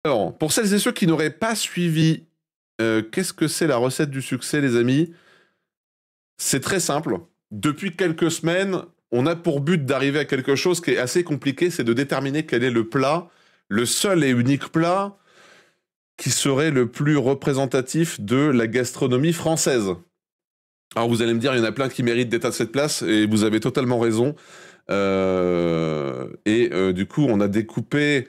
Alors, pour celles et ceux qui n'auraient pas suivi, qu'est-ce que c'est la recette du succès, les amis? C'est très simple. Depuis quelques semaines, on a pour but d'arriver à quelque chose qui est assez compliqué, c'est de déterminer quel est le plat, le seul et unique plat qui serait le plus représentatif de la gastronomie française. Alors vous allez me dire, il y en a plein qui méritent d'être à cette place, et vous avez totalement raison. Du coup, on a découpé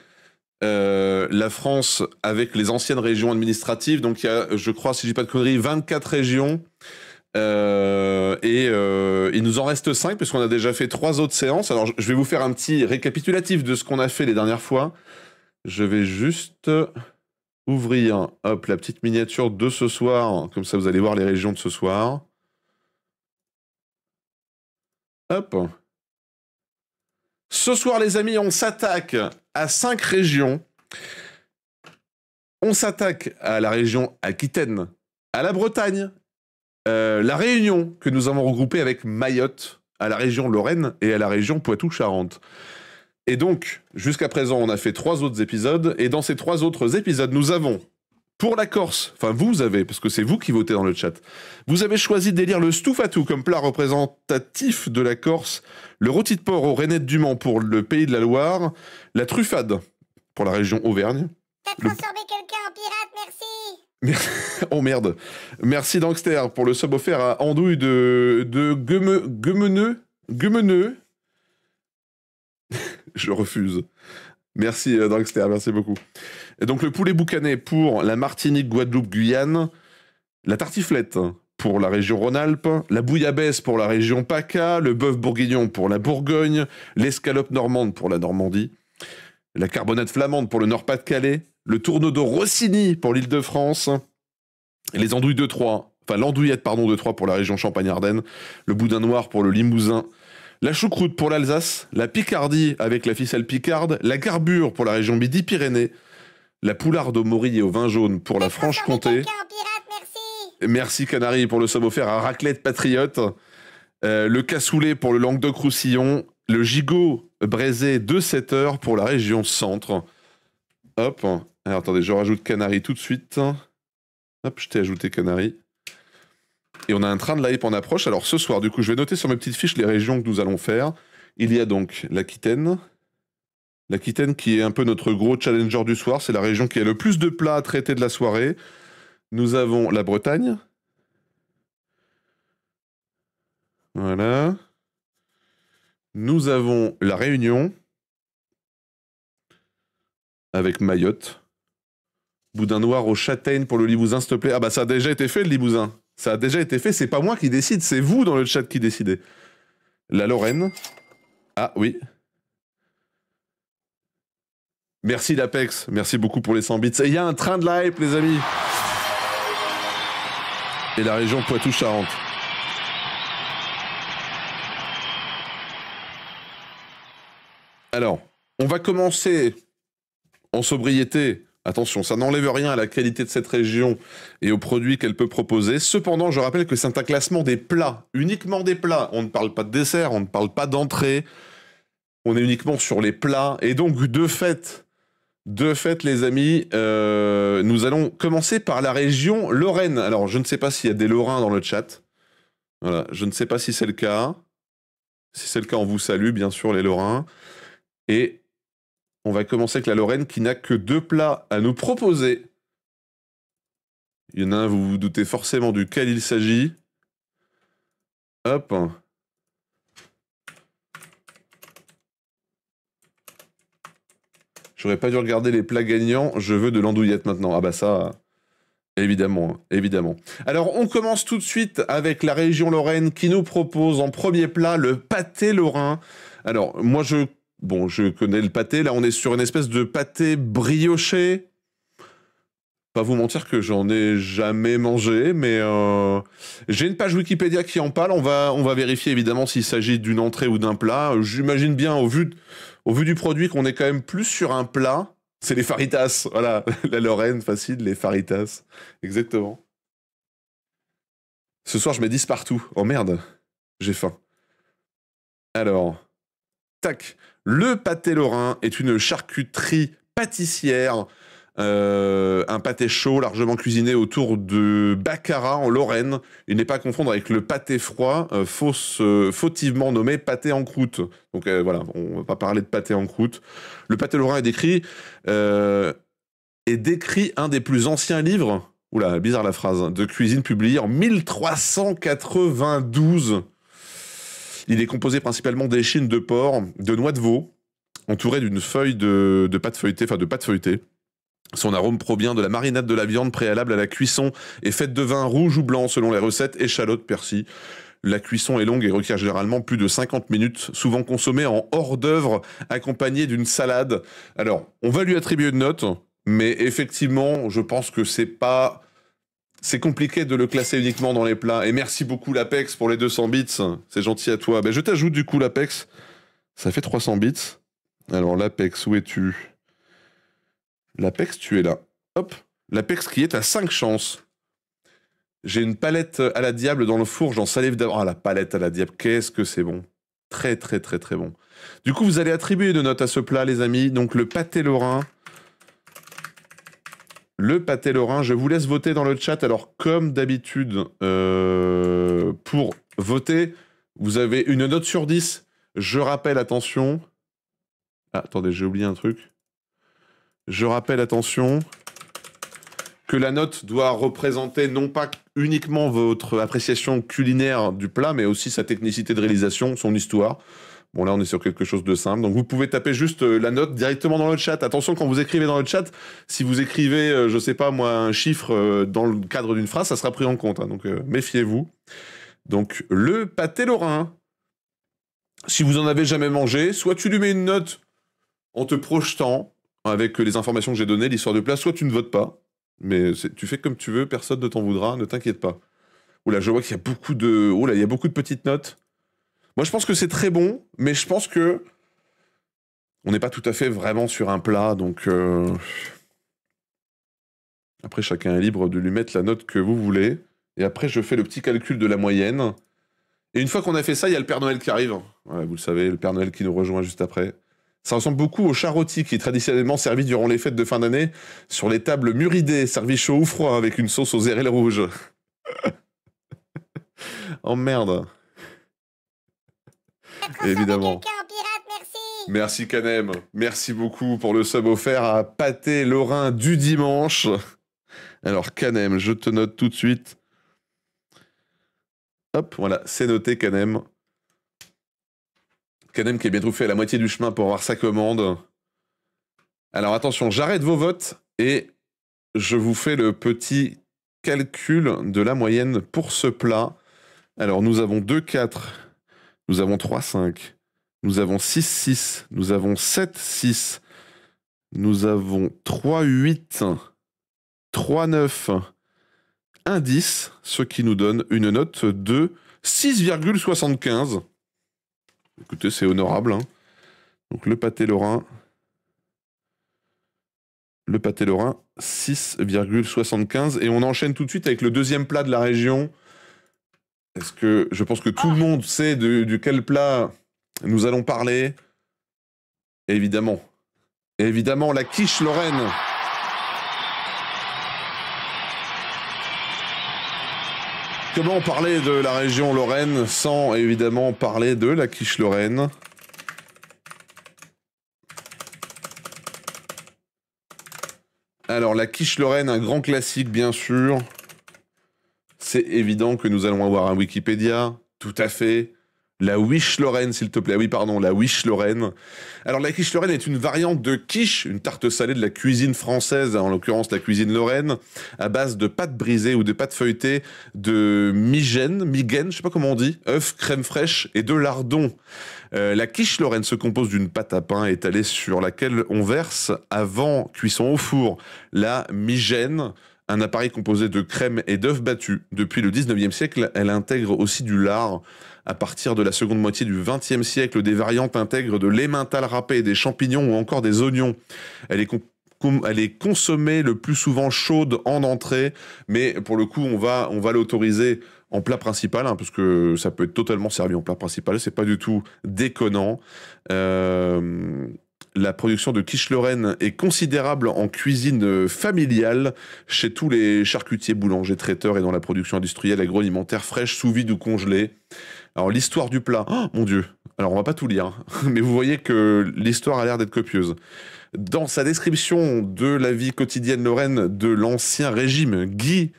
la France avec les anciennes régions administratives. Donc il y a, je crois, si je dis pas de conneries, 24 régions. Il nous en reste 5 parce qu'on a déjà fait 3 autres séances. Alors je vais vous faire un petit récapitulatif de ce qu'on a fait les dernières fois. Je vais juste ouvrir, hop, la petite miniature de ce soir. Comme ça, vous allez voir les régions de ce soir. Hop. Ce soir, les amis, on s'attaque à 5 régions. On s'attaque à la région Aquitaine, à la Bretagne, la Réunion, que nous avons regroupée avec Mayotte, à la région Lorraine et à la région Poitou-Charentes. Et donc, jusqu'à présent, on a fait 3 autres épisodes, et dans ces 3 autres épisodes, nous avons, pour la Corse, enfin vous avez, parce que c'est vous qui votez dans le chat, vous avez choisi d'élire le stoufatou comme plat représentatif de la Corse, le rôti de porc aux rainettes du Mans pour le Pays de la Loire, la truffade pour la région Auvergne. T'as transformé quelqu'un en pirate, merci. Oh merde. Merci Dankster pour le sub offert à Andouille de Guemeneux. Je refuse. Merci Dankster, merci beaucoup. Et donc le poulet boucané pour la Martinique, Guadeloupe, Guyane, la tartiflette pour la région Rhône-Alpes, la bouillabaisse pour la région PACA, le bœuf bourguignon pour la Bourgogne, l'escalope normande pour la Normandie, la carbonate flamande pour le Nord-Pas-de-Calais, le tourneau de Rossini pour l'Île-de-France, les andouilles de Troyes, enfin l'andouillette pardon de Troyes pour la région Champagne-Ardenne, le boudin noir pour le Limousin, la choucroute pour l'Alsace, la Picardie avec la ficelle picarde, la garbure pour la région Midi-Pyrénées, la poularde au mori et au vin jaune pour la Franche-Comté. Merci Canary pour le sub offert à Raclette Patriote, le cassoulet pour le Languedoc-Roussillon, le gigot braisé de 7 heures pour la région Centre. Hop, alors attendez, je rajoute Canary tout de suite. Hop, je t'ai ajouté Canary. Et on a un train de l'hype en approche. Alors ce soir, du coup, je vais noter sur mes petites fiches les régions que nous allons faire. Il y a donc l'Aquitaine. L'Aquitaine qui est un peu notre gros challenger du soir. C'est la région qui a le plus de plats à traiter de la soirée. Nous avons la Bretagne. Voilà. Nous avons la Réunion. Avec Mayotte. Boudin noir aux châtaignes pour le Limousin, s'il te plaît. Ah bah ça a déjà été fait, le Limousin. Ça a déjà été fait, c'est pas moi qui décide, c'est vous dans le chat qui décidez. La Lorraine. Ah oui. Merci l'Apex, merci beaucoup pour les 100 bits. Il y a un train de la hype, les amis. Et la région Poitou-Charentes. Alors, on va commencer en sobriété. Attention, ça n'enlève rien à la qualité de cette région et aux produits qu'elle peut proposer. Cependant, je rappelle que c'est un classement des plats, uniquement des plats. On ne parle pas de dessert, on ne parle pas d'entrée. On est uniquement sur les plats. Et donc, de fait, les amis, nous allons commencer par la région Lorraine. Alors, je ne sais pas s'il y a des Lorrains dans le chat. Voilà, je ne sais pas si c'est le cas. Si c'est le cas, on vous salue, bien sûr, les Lorrains. Et on va commencer avec la Lorraine qui n'a que 2 plats à nous proposer. Il y en a un, vous vous doutez forcément duquel il s'agit. Hop. J'aurais pas dû regarder les plats gagnants, je veux de l'andouillette maintenant. Ah bah ça, évidemment, évidemment. Alors on commence tout de suite avec la région Lorraine qui nous propose en premier plat le pâté lorrain. Alors moi je connais le pâté, là on est sur une espèce de pâté brioché. Pas vous mentir que j'en ai jamais mangé, mais j'ai une page Wikipédia qui en parle, on va vérifier évidemment s'il s'agit d'une entrée ou d'un plat. J'imagine bien au vu du produit qu'on est quand même plus sur un plat. C'est les faritas, voilà, la Lorraine, facile, les faritas, exactement. Ce soir je mets 10 partout, oh merde, j'ai faim. Alors, tac. Le pâté lorrain est une charcuterie pâtissière un pâté chaud largement cuisiné autour de baccarat en Lorraine. Il n'est pas à confondre avec le pâté froid, fautivement nommé pâté en croûte. Donc voilà, on va pas parler de pâté en croûte. Le pâté lorrain est décrit un des plus anciens livres, oula, bizarre la phrase, de cuisine publié en 1392. Il est composé principalement d'échine de porc, de noix de veau, entouré d'une feuille de pâte feuilletée, enfin de pâte feuilletée. Son arôme provient de la marinade de la viande préalable à la cuisson et faite de vin rouge ou blanc selon les recettes, échalote, persil. La cuisson est longue et requiert généralement plus de 50 minutes, souvent consommée en hors d'œuvre, accompagnée d'une salade. Alors, on va lui attribuer une note, mais effectivement, je pense que c'est compliqué de le classer uniquement dans les plats. Et merci beaucoup l'Apex pour les 200 bits, c'est gentil à toi. Ben, je t'ajoute du coup l'Apex, ça fait 300 bits. Alors l'Apex, où es-tu ? L'Apex, tu es là. Hop, l'Apex qui est à 5 chances. J'ai une palette à la diable dans le four, j'en salive d'abord. Ah, la palette à la diable, qu'est-ce que c'est bon. Très, très, très, très bon. Du coup, vous allez attribuer une note à ce plat, les amis. Donc, le pâté lorrain. Le pâté lorrain, je vous laisse voter dans le chat. Alors, comme d'habitude, pour voter, vous avez une note sur 10. Je rappelle, attention. Ah, attendez, j'ai oublié un truc. Je rappelle, attention, que la note doit représenter non pas uniquement votre appréciation culinaire du plat, mais aussi sa technicité de réalisation, son histoire. Bon, là, on est sur quelque chose de simple. Donc, vous pouvez taper juste la note directement dans le chat. Attention, quand vous écrivez dans le chat, si vous écrivez, je sais pas moi, un chiffre dans le cadre d'une phrase, ça sera pris en compte. Hein. Donc, méfiez-vous. Donc, le pâté lorrain. Si vous en avez jamais mangé, soit tu lui mets une note en te projetant avec les informations que j'ai données, l'histoire du plat, soit tu ne votes pas. Mais tu fais comme tu veux, personne ne t'en voudra, ne t'inquiète pas. Oula, je vois qu'il y a beaucoup de... Oula, il y a beaucoup de petites notes. Moi, je pense que c'est très bon, mais je pense que on n'est pas tout à fait vraiment sur un plat, donc... Après, chacun est libre de lui mettre la note que vous voulez. Et après, je fais le petit calcul de la moyenne. Et une fois qu'on a fait ça, il y a le Père Noël qui arrive. Ouais, vous le savez, le Père Noël qui nous rejoint juste après. Ça ressemble beaucoup au char rôti qui est traditionnellement servi durant les fêtes de fin d'année sur les tables muridées, servi chaud ou froid avec une sauce aux érelles rouges. Oh merde. Évidemment. Merci Canem. Merci beaucoup pour le sub offert à Pâté Lorrain du dimanche. Alors Canem, je te note tout de suite. Hop, voilà, c'est noté Canem. Canem qui est bientôt fait à la moitié du chemin pour avoir sa commande. Alors attention, j'arrête vos votes et je vous fais le petit calcul de la moyenne pour ce plat. Alors nous avons 2, 4, nous avons 3, 5, nous avons 6, 6, nous avons 7, 6, nous avons 3, 8, 3, 9, 1, 10, ce qui nous donne une note de 6,75. Écoutez, c'est honorable. Hein. Donc le pâté lorrain. Le pâté lorrain, 6,75. Et on enchaîne tout de suite avec le deuxième plat de la région. Est-ce que je pense que tout le monde sait de quel plat nous allons parler? Évidemment. Évidemment, la quiche lorraine. Comment parler de la région Lorraine sans évidemment parler de la quiche lorraine? Alors la quiche lorraine, un grand classique bien sûr. C'est évident que nous allons avoir un Wikipédia, tout à fait. La Wish Lorraine, s'il te plaît. Oui, pardon, la Wish Lorraine. Alors, la quiche lorraine est une variante de quiche, une tarte salée de la cuisine française, en l'occurrence la cuisine lorraine, à base de pâte brisée ou de pâte feuilletée, de migaine, je sais pas comment on dit, œufs, crème fraîche et de lardons. La quiche lorraine se compose d'une pâte à pain étalée sur laquelle on verse, avant cuisson au four, la migaine, un appareil composé de crème et d'œufs battus. Depuis le 19e siècle, elle intègre aussi du lard. À partir de la seconde moitié du XXe siècle, des variantes intègrent de l'emmental râpé, des champignons ou encore des oignons. Elle est consommée le plus souvent chaude en entrée, mais pour le coup, on va l'autoriser en plat principal, hein, parce que ça peut être totalement servi en plat principal, c'est pas du tout déconnant. La la production de quiche Lorraine est considérable en cuisine familiale chez tous les charcutiers, boulangers, traiteurs et dans la production industrielle agroalimentaire fraîche, sous vide ou congelée. Alors l'histoire du plat, oh, mon Dieu, alors on va pas tout lire, mais vous voyez que l'histoire a l'air d'être copieuse. Dans sa description de la vie quotidienne lorraine de l'ancien régime, Guy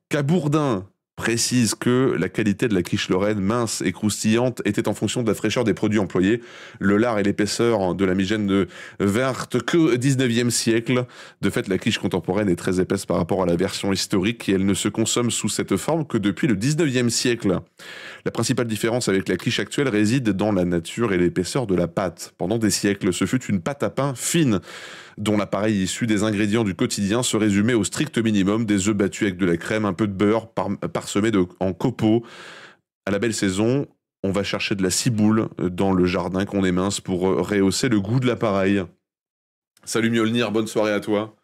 Cabourdin précise que la qualité de la quiche lorraine, mince et croustillante, était en fonction de la fraîcheur des produits employés. Le lard et l'épaisseur de la migène ne vinrent que 19e siècle. De fait, la quiche contemporaine est très épaisse par rapport à la version historique et elle ne se consomme sous cette forme que depuis le 19e siècle. La principale différence avec la quiche actuelle réside dans la nature et l'épaisseur de la pâte. Pendant des siècles, ce fut une pâte à pain fine, dont l'appareil issu des ingrédients du quotidien se résumait au strict minimum des œufs battus avec de la crème, un peu de beurre, parsemé en copeaux. À la belle saison, on va chercher de la ciboule dans le jardin qu'on émince pour rehausser le goût de l'appareil. Salut Mjolnir, bonne soirée à toi.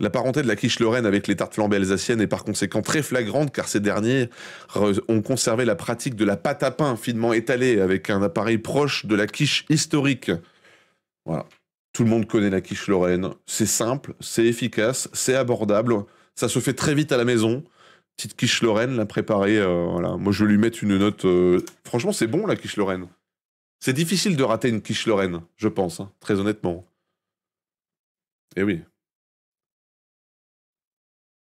La parenté de la quiche lorraine avec les tartes flambées alsaciennes est par conséquent très flagrante car ces derniers ont conservé la pratique de la pâte à pain finement étalée avec un appareil proche de la quiche historique. Voilà. Tout le monde connaît la quiche lorraine. C'est simple, c'est efficace, c'est abordable. Ça se fait très vite à la maison. Petite quiche lorraine, la préparer. Voilà. Moi, je vais lui mettre une note. Franchement, c'est bon la quiche lorraine. C'est difficile de rater une quiche lorraine, je pense, hein, très honnêtement. Eh oui.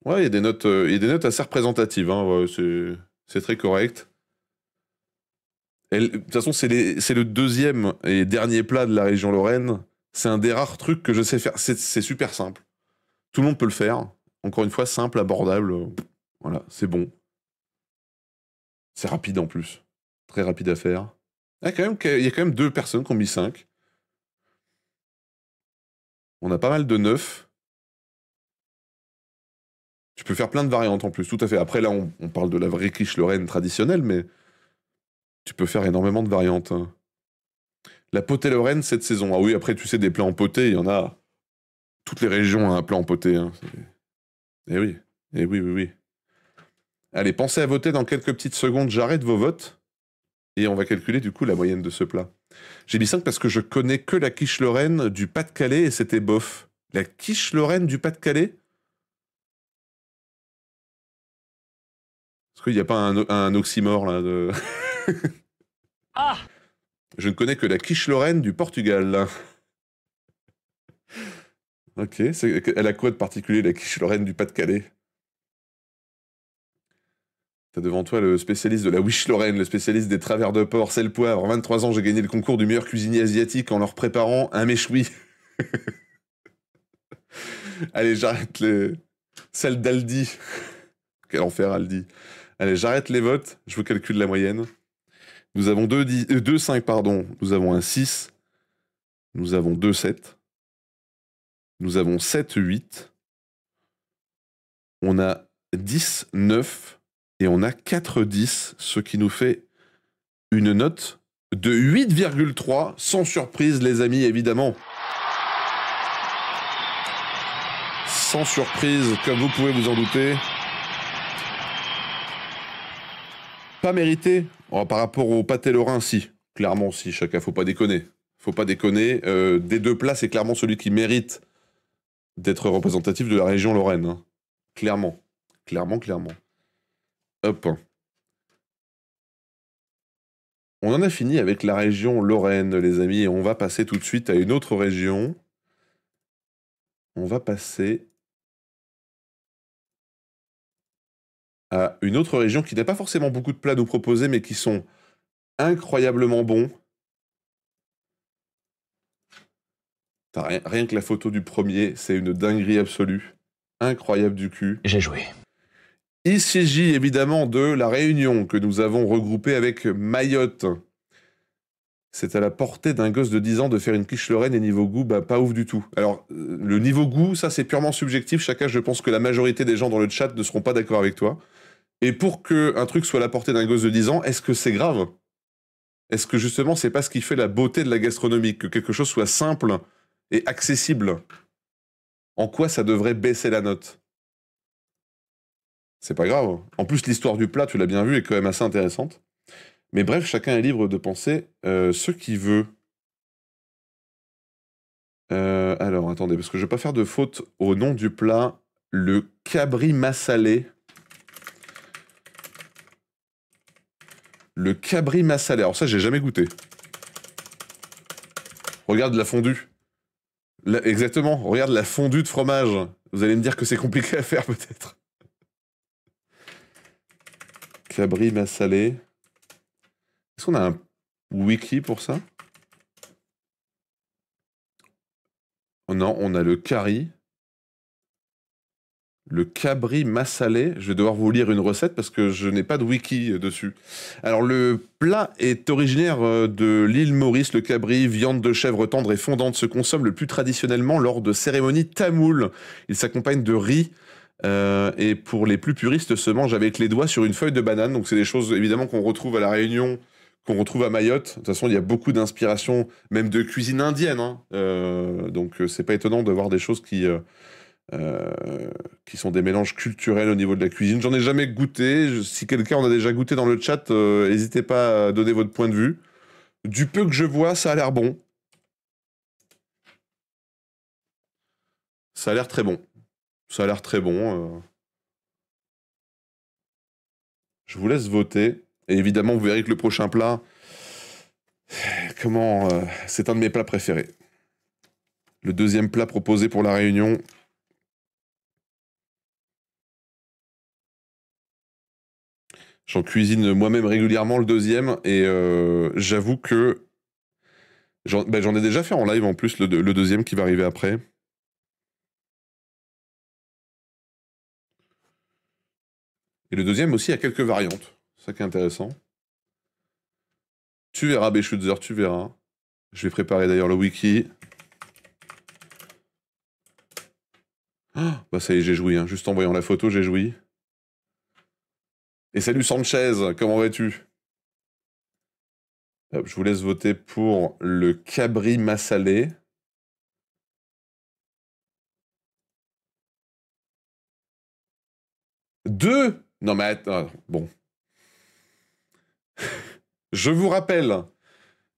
Ouais, il y a des notes assez représentatives. Hein, ouais, c'est très correct. De toute façon, c'est le deuxième et dernier plat de la région Lorraine. C'est un des rares trucs que je sais faire. C'est super simple. Tout le monde peut le faire. Encore une fois, simple, abordable. Voilà, c'est bon. C'est rapide en plus. Très rapide à faire. Il y a quand même 2 personnes qui ont mis 5. On a pas mal de 9. Tu peux faire plein de variantes en plus, tout à fait. Après, là, on parle de la vraie quiche lorraine traditionnelle, mais tu peux faire énormément de variantes. Hein. La potée lorraine cette saison. Ah oui, après, tu sais, des plats en potée, il y en a. Toutes les régions ont un plat en potée. Hein. Eh oui, eh oui, oui, oui. Allez, pensez à voter dans quelques petites secondes. J'arrête vos votes et on va calculer du coup la moyenne de ce plat. J'ai mis 5 parce que je connais que la quiche lorraine du Pas-de-Calais et c'était bof. La quiche lorraine du Pas-de-Calais? Est-ce qu'il n'y a pas un oxymore là de... Ah! Je ne connais que la quiche lorraine du Portugal. Ok, elle a quoi de particulier la quiche lorraine du Pas-de-Calais? T'as devant toi le spécialiste de la wish lorraine, le spécialiste des travers de porc, sel poivre. 23 ans, j'ai gagné le concours du meilleur cuisinier asiatique en leur préparant un méchoui. Allez, j'arrête les... Celle d'Aldi. Quel enfer, Aldi. Allez, j'arrête les votes, je vous calcule la moyenne. Nous avons 2 5, pardon. Nous avons un 6. Nous avons 2 7. Nous avons 7 8. On a 10 9. Et on a 4 10, ce qui nous fait une note de 8,3, sans surprise, les amis, évidemment. Sans surprise, comme vous pouvez vous en douter. Pas mérité. Oh, par rapport au pâté lorrain, si. Clairement, si, chacun, faut pas déconner. Faut pas déconner. Des 2 plats, c'est clairement celui qui mérite d'être représentatif de la région Lorraine. Hein. Clairement. Clairement, clairement. Hop. On en a fini avec la région Lorraine, les amis, et on va passer tout de suite à une autre région. On va passer à une autre région qui n'a pas forcément beaucoup de plats à nous proposer, mais qui sont incroyablement bons. Rien que la photo du premier, c'est une dinguerie absolue. Incroyable du cul. J'ai joué. Il s'agit évidemment de la Réunion que nous avons regroupée avec Mayotte. C'est à la portée d'un gosse de 10 ans de faire une quiche lorraine et niveau goût, bah pas ouf du tout. Alors, le niveau goût, ça c'est purement subjectif. Chacun, je pense que la majorité des gens dans le chat ne seront pas d'accord avec toi. Et pour qu'un truc soit à la portée d'un gosse de 10 ans, est-ce que c'est grave? Est-ce que justement, c'est pas ce qui fait la beauté de la gastronomie, que quelque chose soit simple et accessible? En quoi ça devrait baisser la note? C'est pas grave. En plus, l'histoire du plat, tu l'as bien vu, est quand même assez intéressante. Mais bref, chacun est libre de penser ce qu'il veut. Alors, attendez, parce que je vais pas faire de faute au nom du plat. Le cabri massalé. Le cabri massalé. Alors ça, j'ai jamais goûté. Regarde la fondue. Exactement, regarde la fondue de fromage. Vous allez me dire que c'est compliqué à faire, peut-être. Cabri massalé. Est-ce qu'on a un wiki pour ça? Oh non, on a le curry. Le cabri massalé. Je vais devoir vous lire une recette parce que je n'ai pas de wiki dessus. Alors, le plat est originaire de l'île Maurice. Le cabri, viande de chèvre tendre et fondante, se consomme le plus traditionnellement lors de cérémonies tamoules. Il s'accompagne de riz. Et pour les plus puristes, se mange avec les doigts sur une feuille de banane. Donc, c'est des choses évidemment qu'on retrouve à La Réunion, qu'on retrouve à Mayotte. De toute façon, il y a beaucoup d'inspiration, même de cuisine indienne. Hein. Donc, c'est pas étonnant de voir des choses qui sont des mélanges culturels au niveau de la cuisine. J'en ai jamais goûté. Si quelqu'un en a déjà goûté dans le chat, n'hésitez pas à donner votre point de vue. Du peu que je vois, ça a l'air bon. Ça a l'air très bon. Ça a l'air très bon. Je vous laisse voter. Et évidemment, vous verrez que le prochain plat, c'est un de mes plats préférés. Le deuxième plat proposé pour La Réunion. J'en cuisine moi-même régulièrement le deuxième. Et j'avoue que j'en ai déjà fait en live en plus, le deuxième qui va arriver après. Et le deuxième aussi a quelques variantes. C'est ça qui est intéressant. Tu verras, Beschutzer, tu verras. Je vais préparer d'ailleurs le wiki. Ah, bah ça y est, j'ai joui. Hein. Juste en voyant la photo, j'ai joui. Et salut Sanchez, comment vas-tu? Hop, je vous laisse voter pour le cabri massalé. Deux? Non mais attends, bon. Je vous rappelle,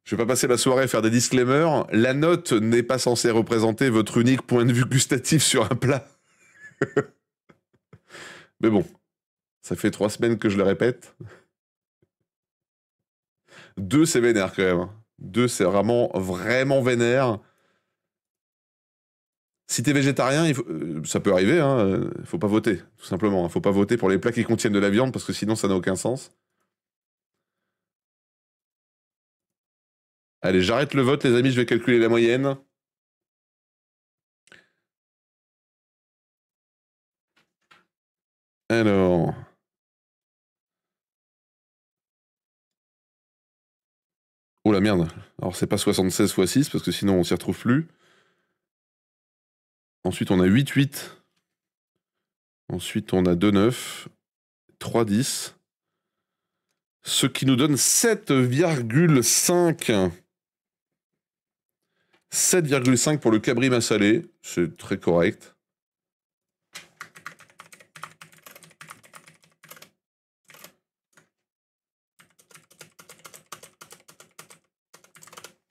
je vais pas passer la soirée à faire des disclaimers, la note n'est pas censée représenter votre unique point de vue gustatif sur un plat. Mais bon, ça fait 3 semaines que je le répète. 2, c'est vénère quand même. 2, c'est vraiment, vraiment vénère. Si t'es végétarien, ça peut arriver, hein. Faut pas voter, tout simplement. Faut pas voter pour les plats qui contiennent de la viande, parce que sinon ça n'a aucun sens. Allez, j'arrête le vote, les amis, je vais calculer la moyenne. Alors... Oh la merde. Alors c'est pas 76 x 6, parce que sinon on s'y retrouve plus. Ensuite on a 8-8. Ensuite on a 2-9. 3-10. Ce qui nous donne 7,5. 7,5 pour le cabri massalé. C'est très correct.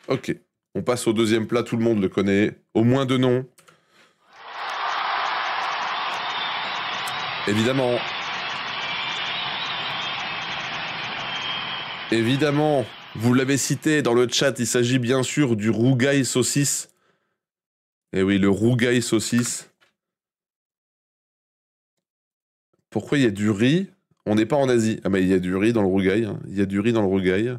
Ok. On passe au deuxième plat, tout le monde le connaît. Au moins de nom. Évidemment. Évidemment, vous l'avez cité dans le chat, il s'agit bien sûr du rougail saucisse. Eh oui, le rougail saucisse. Pourquoi il y a du riz? On n'est pas en Asie. Ah mais il y a du riz dans le rougail. Hein. Il y a du riz dans le rougail.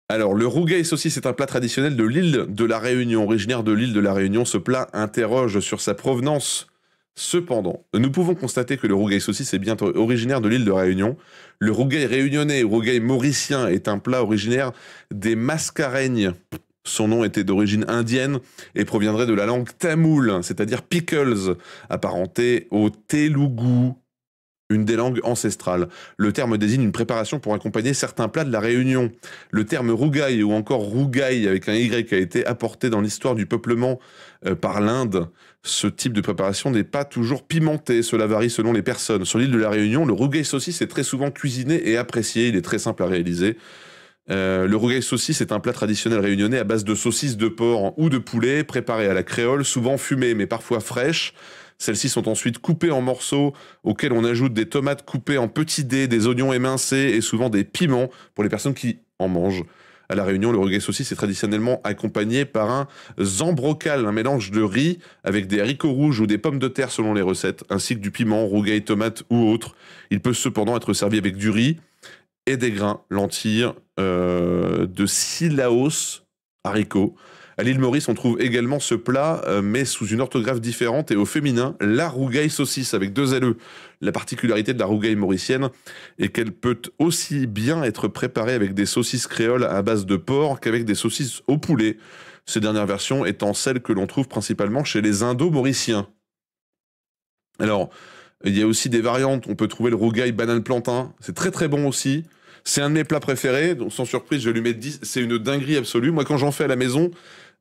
Alors, le rougail saucisse est un plat traditionnel de l'île de la Réunion. Originaire de l'île de la Réunion, ce plat interroge sur sa provenance. Cependant, nous pouvons constater que le rougail saucisse est bien originaire de l'île de Réunion. Le rougail réunionnais ou rougail mauricien est un plat originaire des Mascareignes. Son nom était d'origine indienne et proviendrait de la langue tamoule, c'est-à-dire pickles, apparenté au telugu, une des langues ancestrales. Le terme désigne une préparation pour accompagner certains plats de la Réunion. Le terme rougail ou encore rougail avec un Y a été apporté dans l'histoire du peuplement par l'Inde. Ce type de préparation n'est pas toujours pimenté, cela varie selon les personnes. Sur l'île de la Réunion, le rougail saucisse est très souvent cuisiné et apprécié, il est très simple à réaliser. Le rougail saucisse est un plat traditionnel réunionnais à base de saucisses de porc ou de poulet, préparées à la créole, souvent fumées mais parfois fraîches. Celles-ci sont ensuite coupées en morceaux auxquels on ajoute des tomates coupées en petits dés, des oignons émincés et souvent des piments pour les personnes qui en mangent. À La Réunion, le rougail saucisse est traditionnellement accompagné par un zambrocal, un mélange de riz avec des haricots rouges ou des pommes de terre selon les recettes, ainsi que du piment, rougail, tomate ou autre. Il peut cependant être servi avec du riz et des grains, lentilles, de silaos, haricots. À l'île Maurice, on trouve également ce plat, mais sous une orthographe différente et au féminin, la rougail saucisse avec 2 LE. La particularité de la rougail mauricienne est qu'elle peut aussi bien être préparée avec des saucisses créoles à base de porc qu'avec des saucisses au poulet. Ces dernières versions étant celles que l'on trouve principalement chez les Indo-Mauriciens. Alors, il y a aussi des variantes. On peut trouver le rougail banane plantain. C'est très très bon aussi. C'est un de mes plats préférés. Donc, sans surprise, je vais lui mettre 10. C'est une dinguerie absolue. Moi, quand j'en fais à la maison,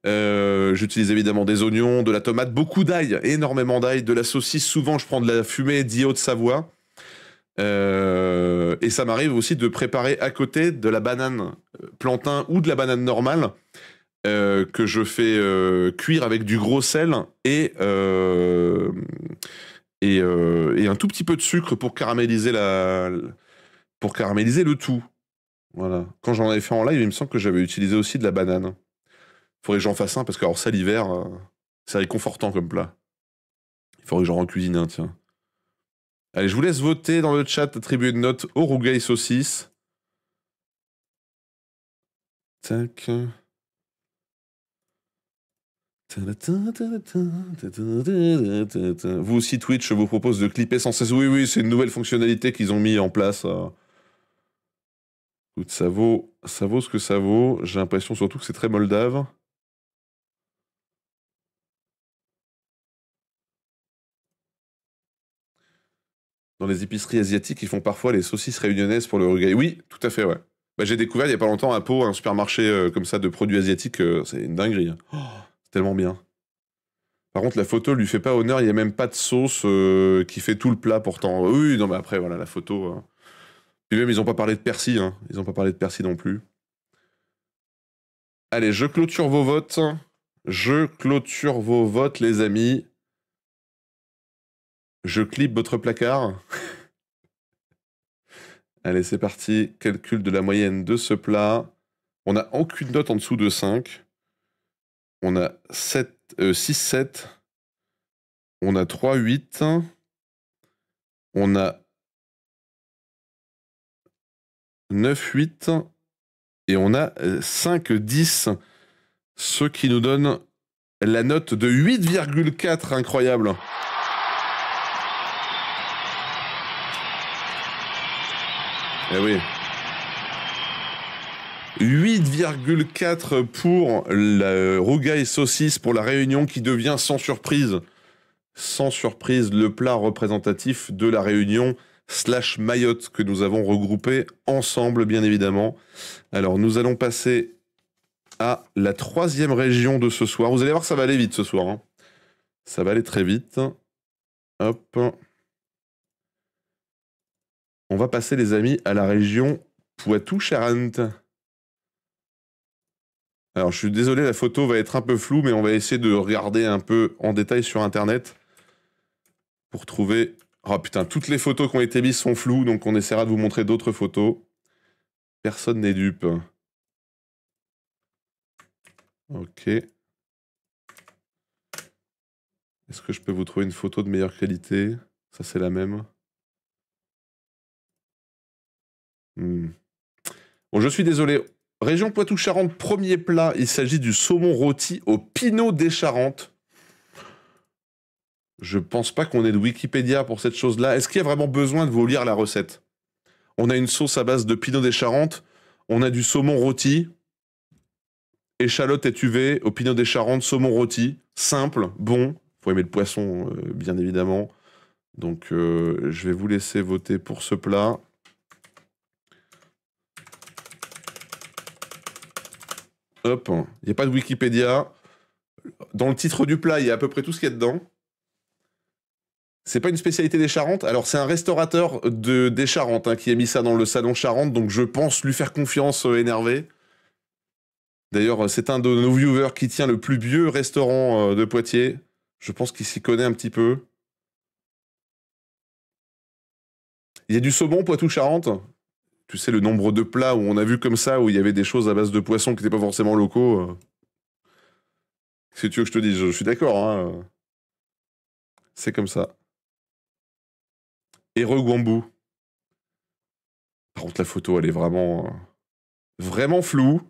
j'utilise évidemment des oignons, de la tomate, beaucoup d'ail, énormément d'ail, de la saucisse. Souvent, je prends de la fumée d'Haute-Savoie. Et ça m'arrive aussi de préparer à côté de la banane plantain ou de la banane normale que je fais cuire avec du gros sel et un tout petit peu de sucre pour caraméliser le tout. Voilà. Quand j'en avais fait en live, il me semble que j'avais utilisé aussi de la banane. Faudrait que j'en fasse un parce que alors ça l'hiver, c'est réconfortant comme plat. Il faudrait que j'en cuisine un, tiens. Allez, je vous laisse voter dans le chat, attribuer une note au rougail saucisse. Tac. Vous aussi Twitch, je vous propose de clipper sans cesse. Oui, oui, c'est une nouvelle fonctionnalité qu'ils ont mis en place. Écoute, ça vaut ce que ça vaut. J'ai l'impression surtout que c'est très moldave. Dans les épiceries asiatiques, ils font parfois les saucisses réunionnaises pour le rougail. Oui, tout à fait, ouais. Bah, j'ai découvert il y a pas longtemps à Pau un supermarché comme ça de produits asiatiques. C'est une dinguerie. Hein. Oh, c'est tellement bien. Par contre, la photo lui fait pas honneur. Il y a même pas de sauce qui fait tout le plat pourtant. Oui, non, mais après, voilà, la photo. Puis même, ils ont pas parlé de persil. Hein. Ils ont pas parlé de persil non plus. Allez, je clôture vos votes. Je clôture vos votes, les amis. Je clip votre placard. Allez, c'est parti. Calcul de la moyenne de ce plat. On n'a aucune note en dessous de 5. On a 6, 7. On a 3, 8. On a 9, 8. Et on a 5, 10. Ce qui nous donne la note de 8,4. Incroyable. Eh oui. 8,4 pour la rougail saucisse pour la Réunion qui devient sans surprise le plat représentatif de la Réunion / Mayotte que nous avons regroupé ensemble bien évidemment. Alors nous allons passer à la 3e région de ce soir. Vous allez voir ça va aller vite ce soir. Hein. Ça va aller très vite. Hop. On va passer, les amis, à la région Poitou-Charentes. Alors, je suis désolé, la photo va être un peu floue, mais on va essayer de regarder un peu en détail sur Internet pour trouver... Oh putain, toutes les photos qui ont été mises sont floues, donc on essaiera de vous montrer d'autres photos. Personne n'est dupe. Ok. Est-ce que je peux vous trouver une photo de meilleure qualité? Ça, c'est la même. Bon, je suis désolé. Région Poitou-Charentes, premier plat, il s'agit du saumon rôti au pinot des Charentes. Je pense pas qu'on ait de Wikipédia pour cette chose-là. Est-ce qu'il y a vraiment besoin de vous lire la recette? On a une sauce à base de pinot des Charentes, on a du saumon rôti, échalote étuvée au pinot des Charentes, saumon rôti, simple, bon. Faut aimer le poisson, bien évidemment. Donc, je vais vous laisser voter pour ce plat. Hop, il n'y a pas de Wikipédia. Dans le titre du plat, il y a à peu près tout ce qu'il y a dedans. C'est pas une spécialité des Charentes. Alors, c'est un restaurateur des Charentes hein, qui a mis ça dans le salon Charente, donc je pense lui faire confiance, énervé. D'ailleurs, c'est un de nos viewers qui tient le plus vieux restaurant de Poitiers. Je pense qu'il s'y connaît un petit peu. Il y a du saumon Poitou-Charentes. Tu sais, le nombre de plats où on a vu comme ça, où il y avait des choses à base de poissons qui n'étaient pas forcément locaux. Qu'est-ce que tu veux que je te dise? Je suis d'accord, hein. C'est comme ça. Heureux Guambou. Par contre, la photo, elle est vraiment... vraiment floue.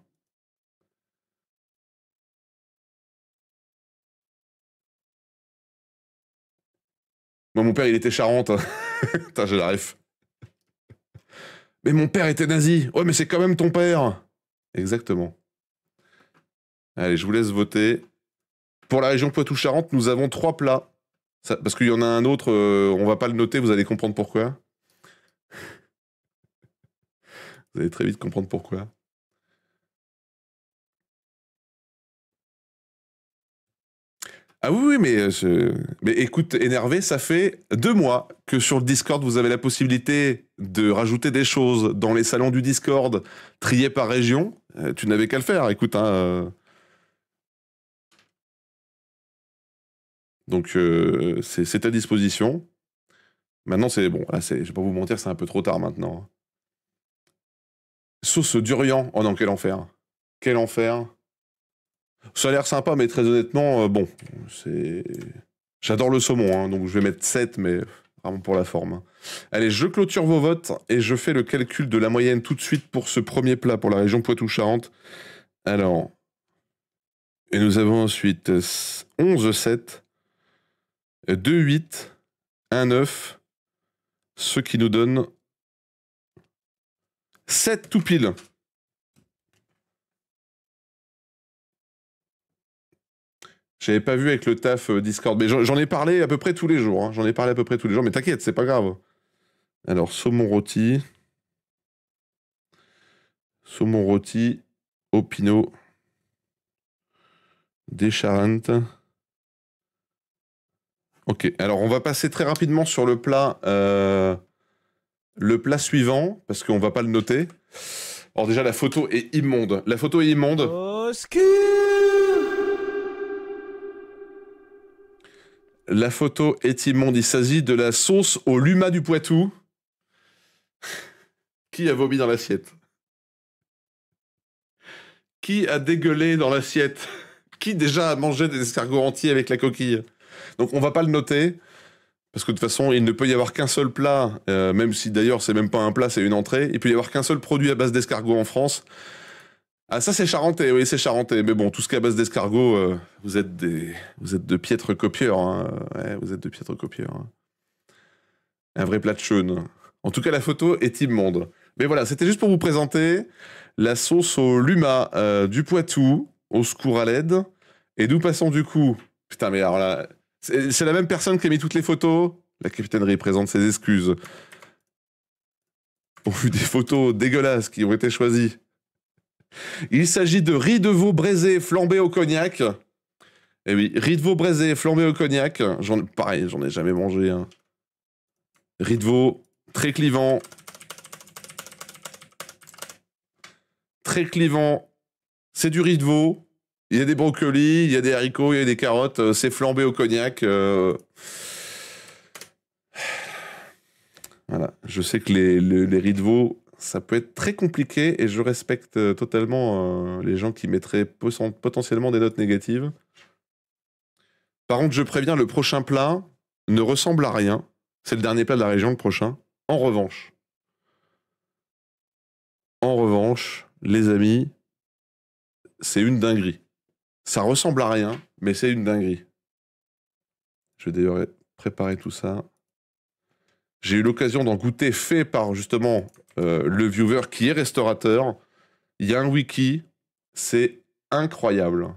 Moi, mon père, il était Charente. Putain, j'ai la ref. Mais mon père était nazi. Ouais, mais c'est quand même ton père. Exactement. Allez, je vous laisse voter. Pour la région Poitou-Charentes, nous avons 3 plats. Ça, parce qu'il y en a un autre, on va pas le noter, vous allez comprendre pourquoi. Vous allez très vite comprendre pourquoi. Ah oui, mais écoute, énervé, ça fait 2 mois que sur le Discord, vous avez la possibilité de rajouter des choses dans les salons du Discord, triés par région. Tu n'avais qu'à le faire, écoute. Hein, Donc, c'est à disposition. Maintenant, c'est bon. Là, je vais pas vous mentir, c'est un peu trop tard maintenant. Sauce durian. Oh non, quel enfer. Quel enfer. Ça a l'air sympa, mais très honnêtement, bon, c'est... J'adore le saumon, hein, donc je vais mettre 7, mais vraiment pour la forme. Hein. Allez, je clôture vos votes et je fais le calcul de la moyenne tout de suite pour ce premier plat pour la région Poitou-Charentes. Alors, et nous avons ensuite 11,7, 2,8, 1,9, ce qui nous donne 7 tout pile. J'avais pas vu avec le taf Discord, mais j'en ai parlé à peu près tous les jours. Hein. J'en ai parlé à peu près tous les jours, mais t'inquiète, c'est pas grave. Alors, saumon rôti. Saumon rôti, au pinot, des Charentes. Ok, alors on va passer très rapidement sur le plat suivant, parce qu'on va pas le noter. Alors déjà, la photo est immonde. La photo est immonde. La photo est immonde. Il s'agit de la sauce au luma du Poitou. Qui a vomi dans l'assiette? Qui a dégueulé dans l'assiette? Qui déjà a mangé des escargots entiers avec la coquille? Donc on va pas le noter, parce que de toute façon, il ne peut y avoir qu'un seul plat, même si d'ailleurs c'est même pas un plat, c'est une entrée, il peut y avoir qu'un seul produit à base d'escargots en France. Ah ça c'est charentais, oui c'est charentais, mais bon, tout ce qui est à base d'escargots, vous êtes de piètres copieurs, hein. Ouais, vous êtes de piètres copieurs. Hein. Un vrai plat de cheune. En tout cas, la photo est immonde. Mais voilà, c'était juste pour vous présenter la sauce au luma du Poitou, au secours à l'aide. Et nous passons du coup... Putain, mais alors là... C'est la même personne qui a mis toutes les photos. La capitainerie présente ses excuses. Au vu des photos dégueulasses qui ont été choisies. Il s'agit de riz de veau braisé flambé au cognac. Eh oui, riz de veau braisé flambé au cognac. Pareil, j'en ai jamais mangé. Hein. Riz de veau, très clivant. Très clivant. C'est du riz de veau. Il y a des brocolis, il y a des haricots, il y a des carottes. C'est flambé au cognac. Voilà. Je sais que les riz de veau, ça peut être très compliqué et je respecte totalement les gens qui mettraient potentiellement des notes négatives. Par contre, je préviens, le prochain plat ne ressemble à rien. C'est le dernier plat de la région, le prochain. En revanche, les amis, c'est une dinguerie. Ça ressemble à rien, mais c'est une dinguerie. Je vais d'ailleurs préparer tout ça. J'ai eu l'occasion d'en goûter fait par justement le viewer qui est restaurateur. Il y a un wiki, c'est incroyable.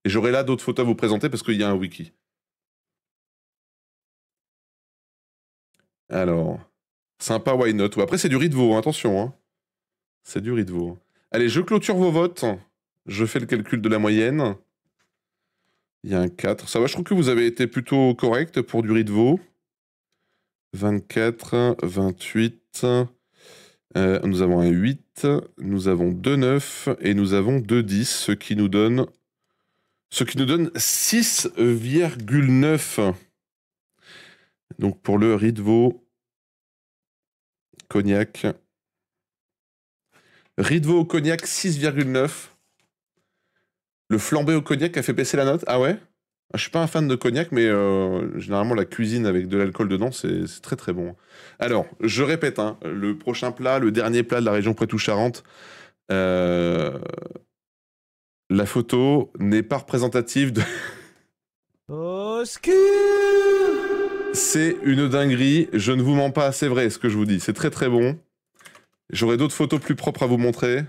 Et j'aurai là d'autres photos à vous présenter parce qu'il y a un wiki. Alors, sympa, why not? Ouais, après, c'est du riz de veau, hein, attention. Hein. C'est du riz de veau. Allez, je clôture vos votes. Je fais le calcul de la moyenne. Il y a un 4. Ça va, je trouve que vous avez été plutôt correct pour du riz de veau. 24, 28. Nous avons un 8, nous avons 2 9 et nous avons 2 10, ce qui nous donne 6,9. Donc pour le Ritvo Cognac. Ritvo au cognac 6,9. Le flambé au cognac a fait baisser la note. Ah ouais? Je suis pas un fan de cognac, mais généralement la cuisine avec de l'alcool dedans, c'est très très bon. Alors, je répète, hein, le prochain plat, le dernier plat de la région Poitou-Charentes, la photo n'est pas représentative de... Au secours! C'est une dinguerie, je ne vous mens pas, c'est vrai ce que je vous dis, c'est très très bon. J'aurai d'autres photos plus propres à vous montrer.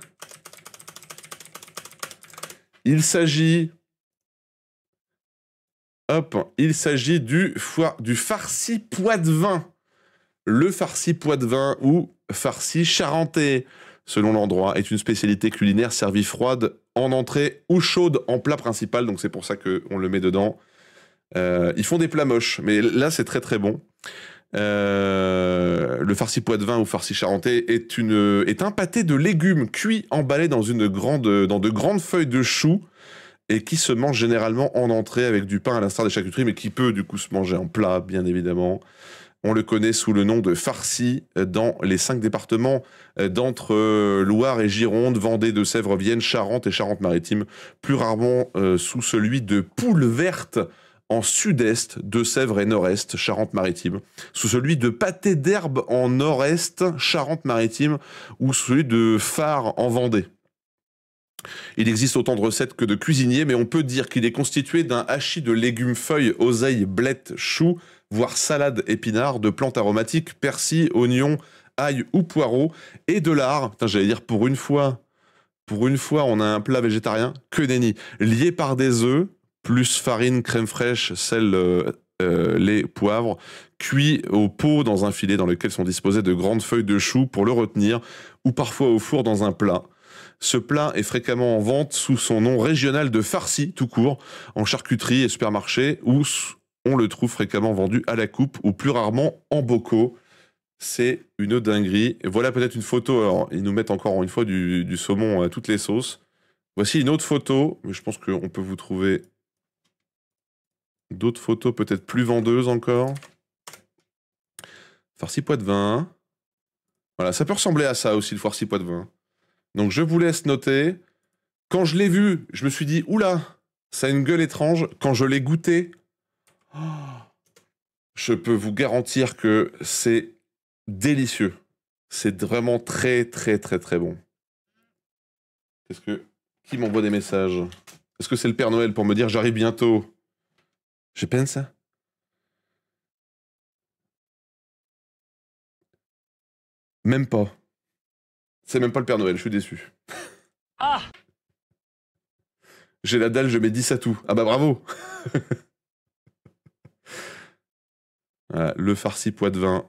Il s'agit... Hop, il s'agit du farci poitevin. Le farci poitevin ou farci charentais, selon l'endroit, est une spécialité culinaire servie froide en entrée ou chaude en plat principal. Donc c'est pour ça qu'on le met dedans. Ils font des plats moches, mais là c'est très très bon. Le farci poitevin ou farci charentais est un pâté de légumes cuits emballés dans de grandes feuilles de chou et qui se mange généralement en entrée avec du pain à l'instar des charcuteries, mais qui peut du coup se manger en plat, bien évidemment. On le connaît sous le nom de farci dans les 5 départements d'entre Loire et Gironde, Vendée, Deux-Sèvres, Vienne, Charente et Charente-Maritime, plus rarement sous celui de poule verte en sud-est, Deux-Sèvres et nord-est, Charente-Maritime, sous celui de pâté d'herbe en nord-est, Charente-Maritime, ou celui de phare en Vendée. Il existe autant de recettes que de cuisiniers, mais on peut dire qu'il est constitué d'un hachis de légumes, feuilles, oseilles, blettes, choux, voire salades, épinards, de plantes aromatiques, persil, oignons, ail ou poireaux, et de lard. Putain, j'allais dire pour une fois, on a un plat végétarien, que nenni, lié par des œufs, plus farine, crème fraîche, sel, lait, poivre, cuit au pot dans un filet dans lequel sont disposées de grandes feuilles de chou pour le retenir, ou parfois au four dans un plat. Ce plat est fréquemment en vente sous son nom régional de farci, tout court, en charcuterie et supermarché, où on le trouve fréquemment vendu à la coupe ou plus rarement en bocaux. C'est une dinguerie. Et voilà peut-être une photo. Alors, ils nous mettent encore une fois du saumon à toutes les sauces. Voici une autre photo, mais je pense qu'on peut vous trouver d'autres photos peut-être plus vendeuses encore. Farci poitevin. Voilà, ça peut ressembler à ça aussi, le farci poitevin. Donc je vous laisse noter. Quand je l'ai vu, je me suis dit, oula, ça a une gueule étrange. Quand je l'ai goûté, je peux vous garantir que c'est délicieux. C'est vraiment très, très, très, très bon. Qui m'envoie des messages? Est-ce que c'est le Père Noël pour me dire j'arrive bientôt? Je pense. Même pas. C'est même pas le Père Noël, je suis déçu. Ah! J'ai la dalle, je mets 10 à tout. Ah bah bravo. Voilà, le farci poitevin.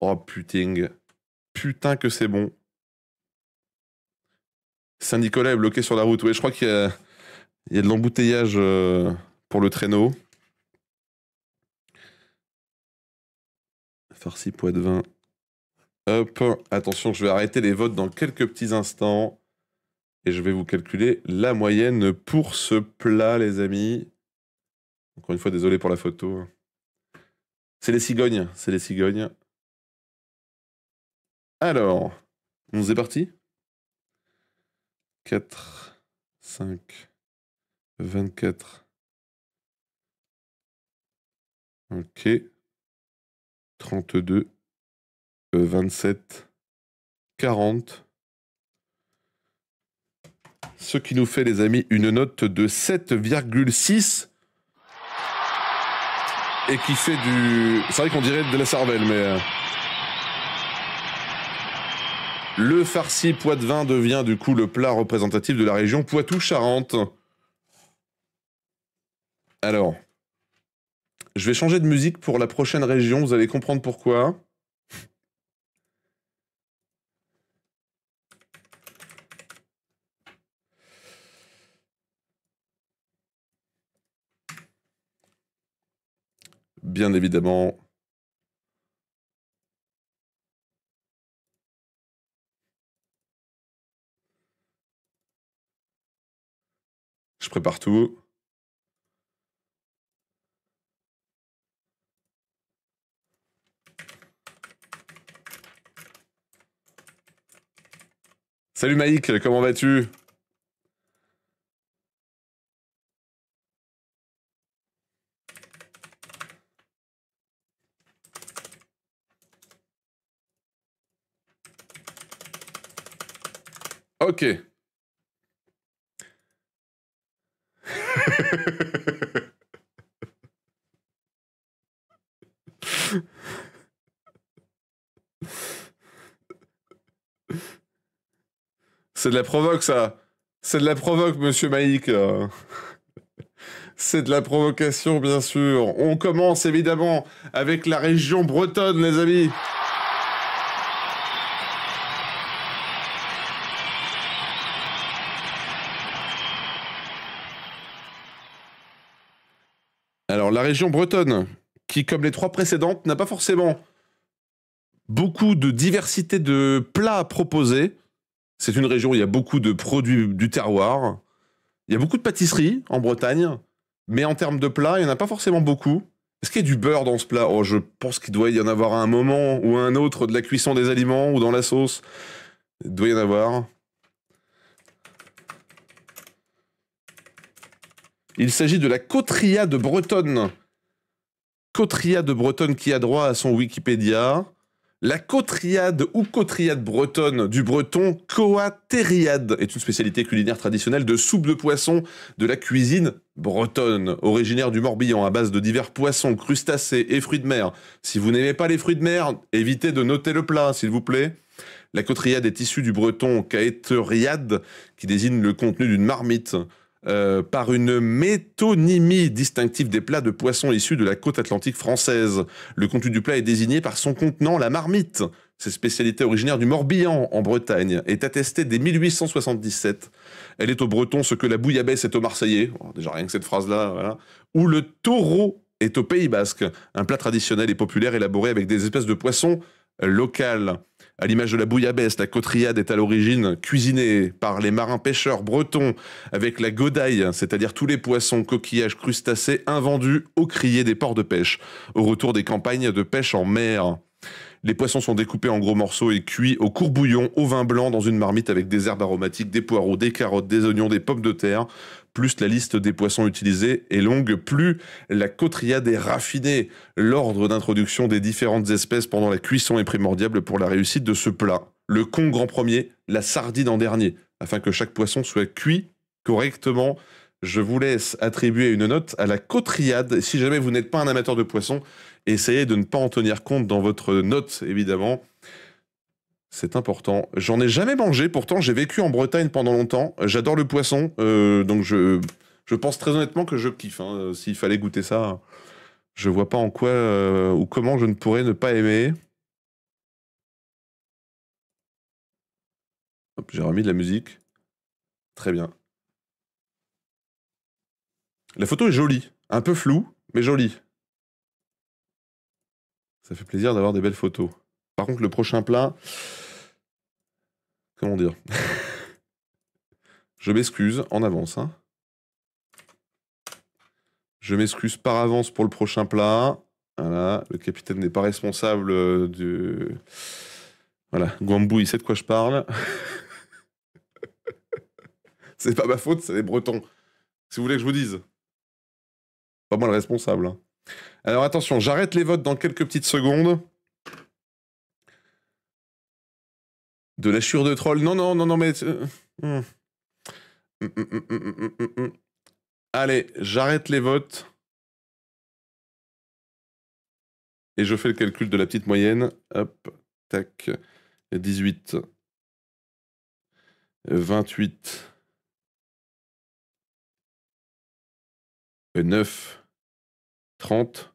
Oh putain. Putain que c'est bon. Saint-Nicolas est bloqué sur la route. Ouais, je crois qu'il y a de l'embouteillage pour le traîneau. Farci poitevin. Hop, attention, je vais arrêter les votes dans quelques petits instants. Et je vais vous calculer la moyenne pour ce plat, les amis. Encore une fois, désolé pour la photo. C'est les cigognes, c'est les cigognes. Alors, on est parti. 4, 5, 24. Ok. 32, 27, 40. Ce qui nous fait, les amis, une note de 7,6. Et qui fait du... C'est vrai qu'on dirait de la cervelle, mais... Le farci poitevin devient du coup le plat représentatif de la région Poitou-Charentes. Alors, je vais changer de musique pour la prochaine région, vous allez comprendre pourquoi. Bien évidemment, prépare tout. Salut Maïk, comment vas-tu? Ok. C'est de la provoque, ça. C'est de la provoque, monsieur Maïk. C'est de la provocation, bien sûr. On commence évidemment avec la région bretonne, les amis. Alors, la région bretonne, qui, comme les 3 précédentes, n'a pas forcément beaucoup de diversité de plats à proposer. C'est une région où il y a beaucoup de produits du terroir. Il y a beaucoup de pâtisseries en Bretagne, mais en termes de plats, il n'y en a pas forcément beaucoup. Est-ce qu'il y a du beurre dans ce plat? Oh, je pense qu'il doit y en avoir à un moment ou à un autre de la cuisson des aliments ou dans la sauce. Il doit y en avoir. Il s'agit de la côtriade bretonne. Côtriade bretonne qui a droit à son Wikipédia. La côtriade ou côtriade bretonne du breton coatériade est une spécialité culinaire traditionnelle de soupe de poisson de la cuisine bretonne, originaire du Morbihan à base de divers poissons, crustacés et fruits de mer. Si vous n'aimez pas les fruits de mer, évitez de noter le plat, s'il vous plaît. La côtriade est issue du breton caeteriade, qui désigne le contenu d'une marmite. Par une métonymie distinctive des plats de poissons issus de la côte atlantique française. Le contenu du plat est désigné par son contenant, la marmite. Cette spécialité originaire du Morbihan, en Bretagne, est attestée dès 1877. Elle est au breton ce que la bouillabaisse est au marseillais, oh, déjà rien que cette phrase-là, voilà. Ou le taureau est au Pays basque, un plat traditionnel et populaire élaboré avec des espèces de poissons locales. À l'image de la bouillabaisse, la côtriade est à l'origine cuisinée par les marins pêcheurs bretons avec la godaille, c'est-à-dire tous les poissons, coquillages, crustacés invendus aux criées des ports de pêche, au retour des campagnes de pêche en mer. Les poissons sont découpés en gros morceaux et cuits au courbouillon, au vin blanc, dans une marmite avec des herbes aromatiques, des poireaux, des carottes, des oignons, des pommes de terre. Plus la liste des poissons utilisés est longue, plus la côtriade est raffinée. L'ordre d'introduction des différentes espèces pendant la cuisson est primordial pour la réussite de ce plat. Le congre en premier, la sardine en dernier, afin que chaque poisson soit cuit correctement. Je vous laisse attribuer une note à la côtriade. Si jamais vous n'êtes pas un amateur de poisson, essayez de ne pas en tenir compte dans votre note, évidemment. C'est important. J'en ai jamais mangé, pourtant j'ai vécu en Bretagne pendant longtemps. J'adore le poisson, donc je pense très honnêtement que je kiffe. Hein. S'il fallait goûter ça, je vois pas en quoi ou comment je ne pourrais ne pas aimer. Hop, j'ai remis de la musique. Très bien. La photo est jolie, un peu floue, mais jolie. Ça fait plaisir d'avoir des belles photos. Par contre, le prochain plat... Comment dire? Je m'excuse en avance. Hein. Je m'excuse par avance pour le prochain plat. Voilà, le capitaine n'est pas responsable du... Voilà, Gwambou, il sait de quoi je parle. C'est pas ma faute, c'est les Bretons. Si vous voulez que je vous dise. Pas moi le responsable. Hein. Alors attention, j'arrête les votes dans quelques petites secondes. De la chure de troll. Non, non, non, non, mais... Allez, j'arrête les votes. Et je fais le calcul de la petite moyenne. Hop, tac. 18. 28. 9. 30.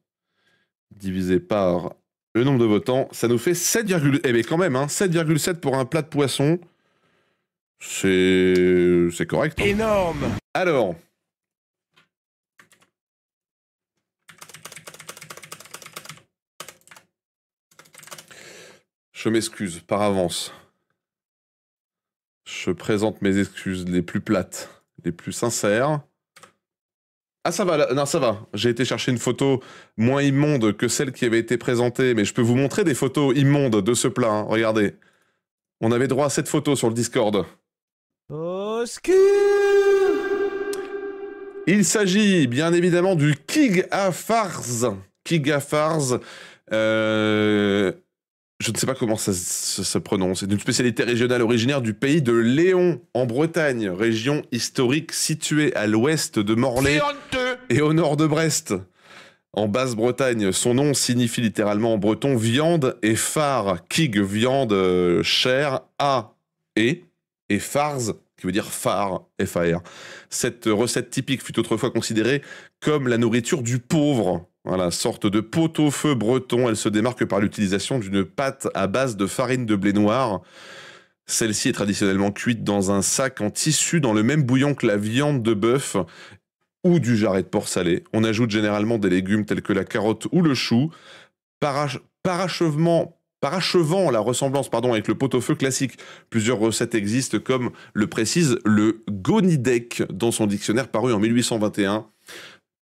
Divisé par le nombre de votants. Ça nous fait 7, eh mais quand même, hein, 7,7 pour un plat de poisson. C'est correct. Hein. Énorme. Alors... Je m'excuse par avance. Je présente mes excuses les plus plates, les plus sincères. Ah ça va, non ça va. J'ai été chercher une photo moins immonde que celle qui avait été présentée, mais je peux vous montrer des photos immondes de ce plat, hein. Regardez. On avait droit à cette photo sur le Discord. Au secours! Il s'agit bien évidemment du Kig à farce. Kig à farce. Je ne sais pas comment ça se prononce. C'est une spécialité régionale originaire du pays de Léon, en Bretagne, région historique située à l'ouest de Morlaix et au nord de Brest. En Basse-Bretagne, son nom signifie littéralement en breton viande et phare. Kig, viande chère, et farce, qui veut dire phare, F-A-R. Cette recette typique fut autrefois considérée comme la nourriture du pauvre. Voilà, sorte de pot-au-feu breton, elle se démarque par l'utilisation d'une pâte à base de farine de blé noir. Celle-ci est traditionnellement cuite dans un sac en tissu dans le même bouillon que la viande de bœuf ou du jarret de porc salé. On ajoute généralement des légumes tels que la carotte ou le chou. Parachevant la ressemblance avec le pot-au-feu classique. Plusieurs recettes existent, comme le précise le Gonidec dans son dictionnaire paru en 1821.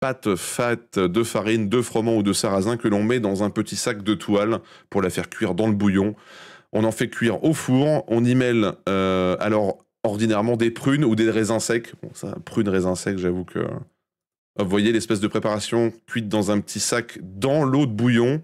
Pâte faite de farine, de froment ou de sarrasin que l'on met dans un petit sac de toile pour la faire cuire dans le bouillon. On en fait cuire au four, on y mêle alors ordinairement des prunes ou des raisins secs. Bon, ça, prunes, raisins secs, j'avoue que... Vous voyez l'espèce de préparation cuite dans un petit sac dans l'eau de bouillon.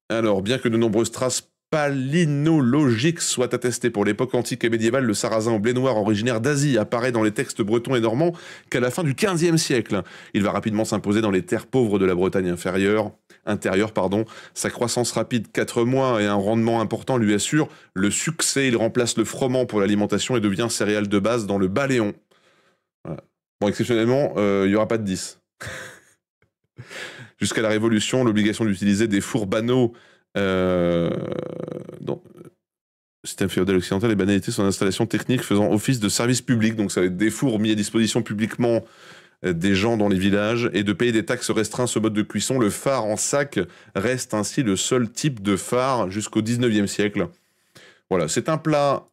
Alors, bien que de nombreuses traces palynologiques soient attestées pour l'époque antique et médiévale, le sarrasin au blé noir originaire d'Asie apparaît dans les textes bretons et normands qu'à la fin du XVe siècle. Il va rapidement s'imposer dans les terres pauvres de la Bretagne intérieure. Sa croissance rapide, 4 mois et un rendement important lui assurent le succès. Il remplace le froment pour l'alimentation et devient céréale de base dans le Baléon. Voilà. Bon, exceptionnellement, il n'y aura pas de 10. Jusqu'à la Révolution, l'obligation d'utiliser des fours banaux dans le système féodal occidental, les banalités sont une installation technique faisant office de service public. Donc ça va être des fours mis à disposition publiquement des gens dans les villages et de payer des taxes restreintes ce mode de cuisson. Le phare en sac reste ainsi le seul type de phare jusqu'au 19e siècle. Voilà, c'est un plat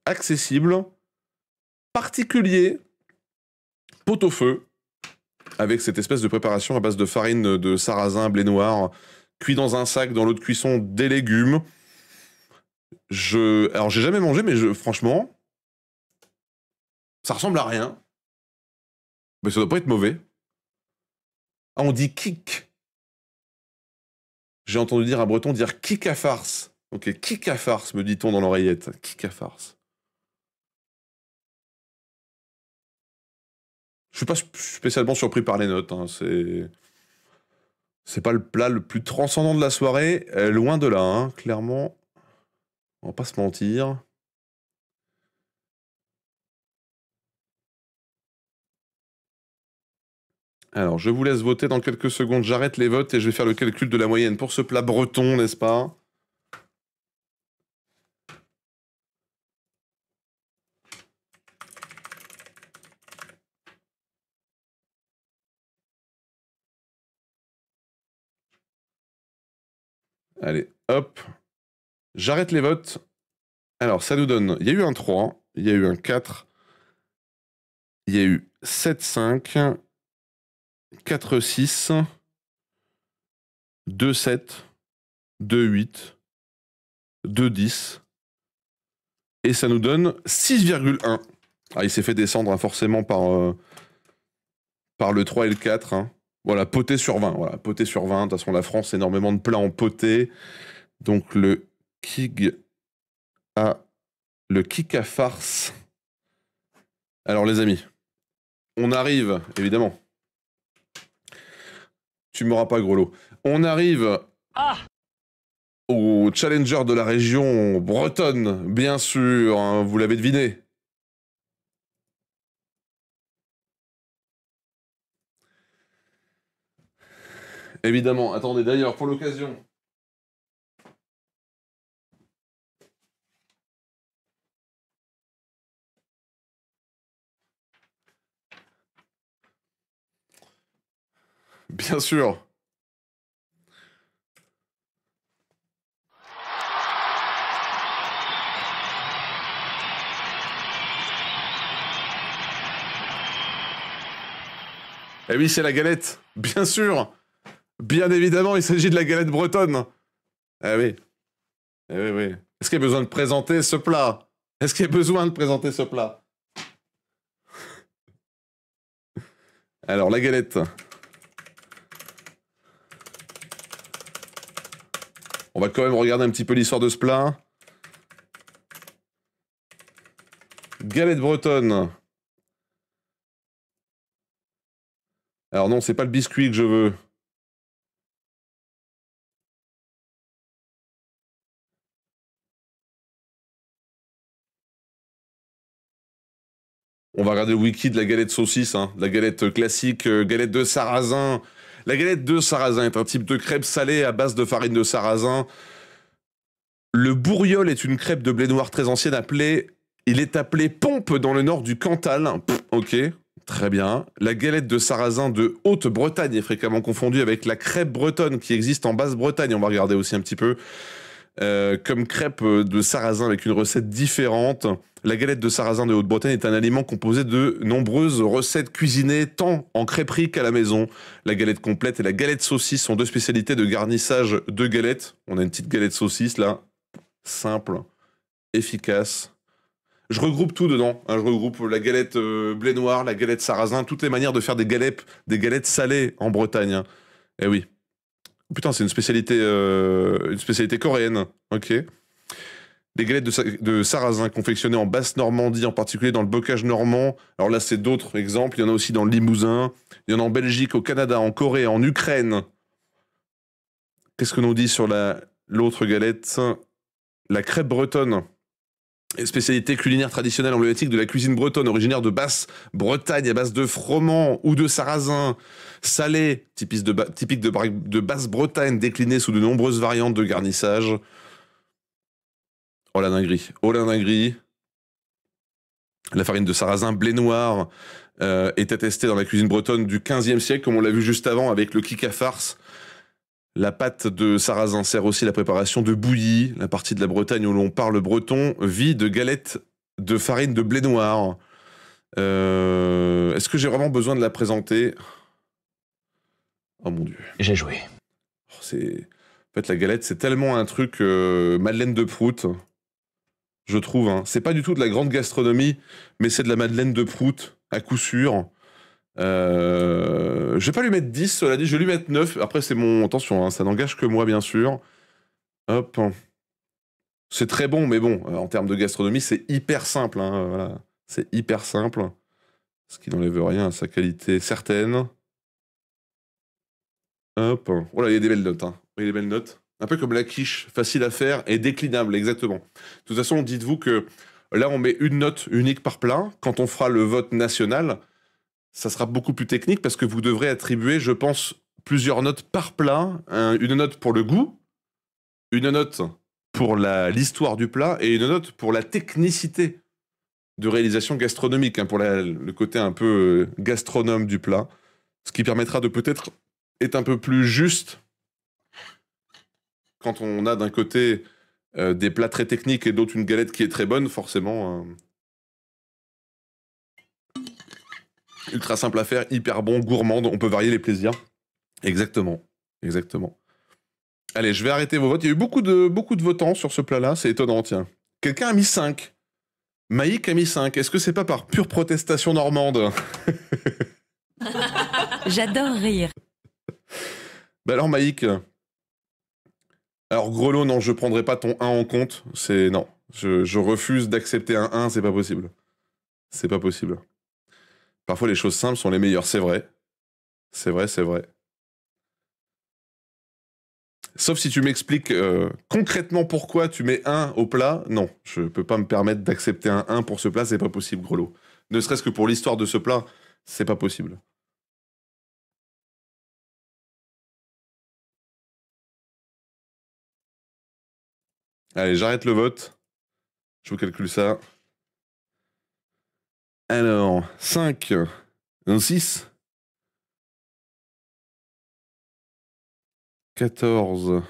accessible, particulier, pot-au-feu, avec cette espèce de préparation à base de farine de sarrasin, blé noir, cuit dans un sac, dans l'eau de cuisson, des légumes. Alors, j'ai jamais mangé, mais franchement, ça ressemble à rien. Mais ça doit pas être mauvais. Ah, on dit kick. J'ai entendu dire un breton dire kick à farce. Ok, kick à farce, me dit-on dans l'oreillette. Kick à farce. Je suis pas spécialement surpris par les notes, hein. C'est pas le plat le plus transcendant de la soirée, loin de là, hein, clairement. On va pas se mentir. Alors, je vous laisse voter dans quelques secondes. J'arrête les votes et je vais faire le calcul de la moyenne pour ce plat breton, n'est-ce pas ? Allez, hop. J'arrête les votes. Alors, ça nous donne... Il y a eu un 3, il y a eu un 4, il y a eu 7-5, 4-6, 2-7, 2-8, 2-10, et ça nous donne 6,1. Ah, il s'est fait descendre hein, forcément par le 3 et le 4. Hein. Voilà, poté sur 20. Voilà, poté sur 20. De toute façon, la France, énormément de plats en poté. Donc, le kick à farce. Alors, les amis, on arrive, évidemment. Tu m'auras pas, Grelot. On arrive au challenger de la région bretonne, bien sûr. Hein, vous l'avez deviné. Évidemment. Attendez, d'ailleurs, pour l'occasion... Bien sûr. Eh oui, c'est la galette, bien sûr. Bien évidemment, il s'agit de la galette bretonne. Ah oui. Eh oui, oui. Est-ce qu'il y a besoin de présenter ce plat? Est-ce qu'il y a besoin de présenter ce plat? Alors, la galette. On va quand même regarder un petit peu l'histoire de ce plat. Galette bretonne. Alors non, c'est pas le biscuit que je veux. On va regarder le wiki de la galette saucisse, hein. La galette classique, galette de sarrasin. La galette de sarrasin est un type de crêpe salée à base de farine de sarrasin. Le bourriol est une crêpe de blé noir très ancienne appelée... Il est appelé pompe dans le nord du Cantal. Ok, très bien. La galette de sarrasin de Haute-Bretagne est fréquemment confondue avec la crêpe bretonne qui existe en Basse-Bretagne. On va regarder aussi un petit peu. Comme crêpe de sarrasin avec une recette différente. La galette de sarrasin de Haute-Bretagne est un aliment composé de nombreuses recettes cuisinées tant en crêperie qu'à la maison. La galette complète et la galette saucisse sont deux spécialités de garnissage de galettes. On a une petite galette saucisse là, simple, efficace. Je regroupe tout dedans, hein. Je regroupe la galette blé noir, la galette sarrasin, toutes les manières de faire des galettes salées en Bretagne, hein. Eh oui. Putain, c'est une spécialité coréenne. Ok. Des galettes de sarrasin confectionnées en Basse-Normandie, en particulier dans le bocage normand. Alors là, c'est d'autres exemples. Il y en a aussi dans le Limousin. Il y en a en Belgique, au Canada, en Corée, en Ukraine. Qu'est-ce que l'on dit sur l'autre galette? La crêpe bretonne. Spécialité culinaire traditionnelle emblématique de la cuisine bretonne, originaire de Basse-Bretagne à base de froment ou de sarrasin. Salé, typique de Basse-Bretagne, décliné sous de nombreuses variantes de garnissage. Oh la dinguerie, oh la dinguerie. La farine de sarrasin blé noir est attestée dans la cuisine bretonne du XVe siècle, comme on l'a vu juste avant avec le kick à farce. La pâte de sarrasin sert aussi à la préparation de bouillies. La partie de la Bretagne où l'on parle breton vit de galettes de farine de blé noir. Est-ce que j'ai vraiment besoin de la présenter? Oh mon Dieu. J'ai joué. En fait, la galette, c'est tellement un truc Madeleine de Prout, je trouve, hein. C'est pas du tout de la grande gastronomie, mais c'est de la Madeleine de Prout, à coup sûr. Je vais pas lui mettre 10, cela dit, je vais lui mettre 9. Après, c'est mon... Attention, hein, ça n'engage que moi, bien sûr. Hop. C'est très bon, mais bon, en termes de gastronomie, c'est hyper simple, hein, voilà. C'est hyper simple. Ce qui n'enlève rien à sa qualité certaine. Hop. Oh là, il y a des belles notes, hein. Il y a des belles notes. Un peu comme la quiche, facile à faire et déclinable, exactement. De toute façon, dites-vous que là, on met une note unique par plat. Quand on fera le vote national, ça sera beaucoup plus technique parce que vous devrez attribuer, je pense, plusieurs notes par plat. Une note pour le goût, une note pour l'histoire du plat et une note pour la technicité de réalisation gastronomique, hein, pour le côté un peu gastronome du plat. Ce qui permettra de peut-être être un peu plus juste quand on a d'un côté des plats très techniques et d'autre une galette qui est très bonne, forcément... ultra simple à faire, hyper bon, gourmande, on peut varier les plaisirs. Exactement, exactement. Allez, je vais arrêter vos votes. Il y a eu beaucoup de votants sur ce plat-là, c'est étonnant, tiens. Quelqu'un a mis 5. Maïk a mis 5. Est-ce que c'est pas par pure protestation normande? J'adore rire. Bah alors, Maïk... Alors, Grelot, non, je prendrai pas ton 1 en compte. Non, je refuse d'accepter un 1, c'est pas possible. C'est pas possible. Parfois, les choses simples sont les meilleures, c'est vrai. C'est vrai, c'est vrai. Sauf si tu m'expliques concrètement pourquoi tu mets 1 au plat. Non, je peux pas me permettre d'accepter un 1 pour ce plat, c'est pas possible, Grelot. Ne serait-ce que pour l'histoire de ce plat, c'est pas possible. Allez, j'arrête le vote. Je vous calcule ça. Alors, 5, 6, 14.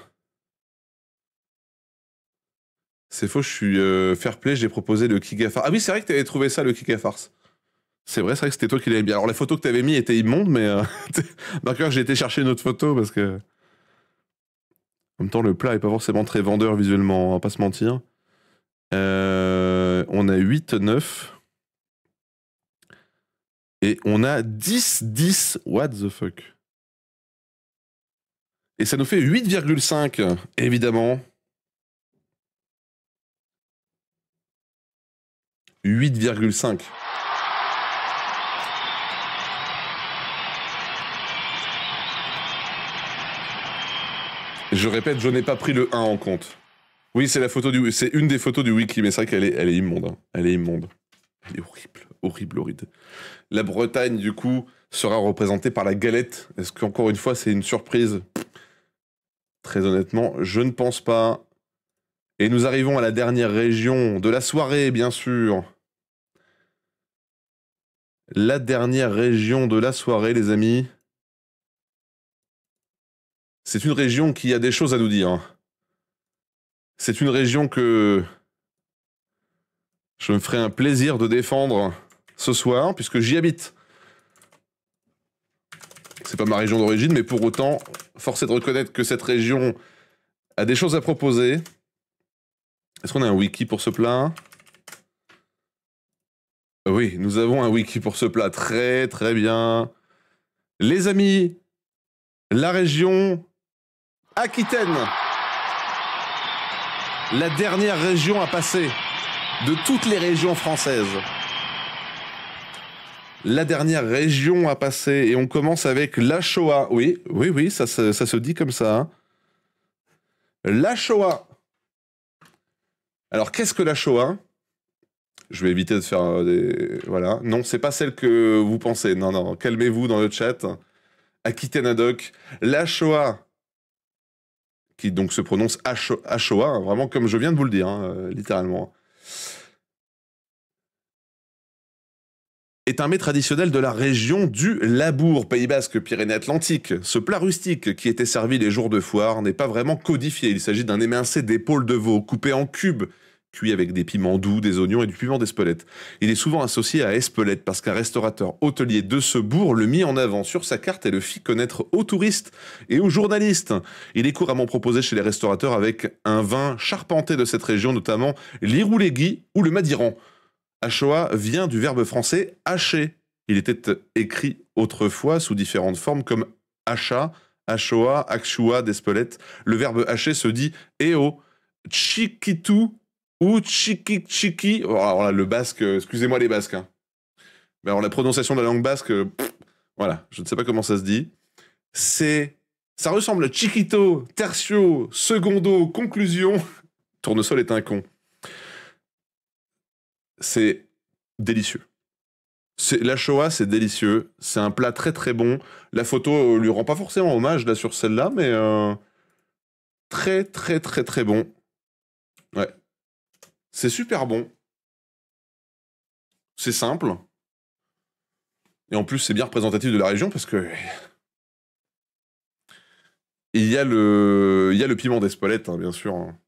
C'est faux, je suis fair play, j'ai proposé le kick à farce. Ah oui, c'est vrai que tu avais trouvé ça, le kick à farce. C'est vrai que c'était toi qui l'avais mis. Alors la photo que t'avais mis était immonde, mais d'accord, j'ai été chercher une autre photo parce que en même temps le plat est pas forcément très vendeur visuellement, on va pas se mentir. On a 8, 9 et on a 10, 10. What the fuck? Et ça nous fait 8,5 évidemment. 8,5. Je répète, je n'ai pas pris le 1 en compte. Oui, c'est une des photos du wiki, mais c'est vrai qu'elle est immonde. Hein. Elle est immonde. Elle est horrible, horrible, horrible. La Bretagne, du coup, sera représentée par la galette. Est-ce qu'encore une fois, c'est une surprise? Très honnêtement, je ne pense pas. Et nous arrivons à la dernière région de la soirée, bien sûr. La dernière région de la soirée, les amis. C'est une région qui a des choses à nous dire. C'est une région que je me ferai un plaisir de défendre ce soir, puisque j'y habite. C'est pas ma région d'origine, mais pour autant, force est de reconnaître que cette région a des choses à proposer. Est-ce qu'on a un wiki pour ce plat? Oui, nous avons un wiki pour ce plat. Très, très bien. Les amis, la région Aquitaine. La dernière région à passer de toutes les régions françaises. La dernière région à passer. Et on commence avec la Shoah. Oui, oui, oui, ça se dit comme ça. Hein. La Shoah. Alors, qu'est-ce que la Shoah? Je vais éviter de faire des... Voilà. Non, c'est pas celle que vous pensez. Non, non, calmez-vous dans le chat. Aquitaine ad hoc. La Shoah, qui donc se prononce Shoah, hein, vraiment comme je viens de vous le dire, hein, littéralement. Est un mets traditionnel de la région du Labour, Pays Basque, Pyrénées-Atlantiques. Ce plat rustique qui était servi les jours de foire n'est pas vraiment codifié. Il s'agit d'un émincé d'épaule de veau coupé en cubes, cuit avec des piments doux, des oignons et du piment d'Espelette. Il est souvent associé à Espelette parce qu'un restaurateur hôtelier de ce bourg le mit en avant sur sa carte et le fit connaître aux touristes et aux journalistes. Il est couramment proposé chez les restaurateurs avec un vin charpenté de cette région, notamment l'Iroulégui ou le Madiran. Shoah vient du verbe français hacher. Il était écrit autrefois sous différentes formes comme hacha, Shoah, akshua d'Espelette. Le verbe hacher se dit eo, chikitu ou chiki. Alors là, le basque, excusez-moi les basques. Hein. Mais alors la prononciation de la langue basque, voilà, je ne sais pas comment ça se dit. Ça ressemble à chiquito, tertio, secondo, conclusion. Tournesol est un con. C'est délicieux. La Shoah, c'est délicieux. C'est un plat très très bon. La photo lui rend pas forcément hommage là sur celle-là, mais très très très très bon. Ouais. C'est super bon. C'est simple. Et en plus, c'est bien représentatif de la région parce que il y a le piment d'Espelette, hein, bien sûr. Hein.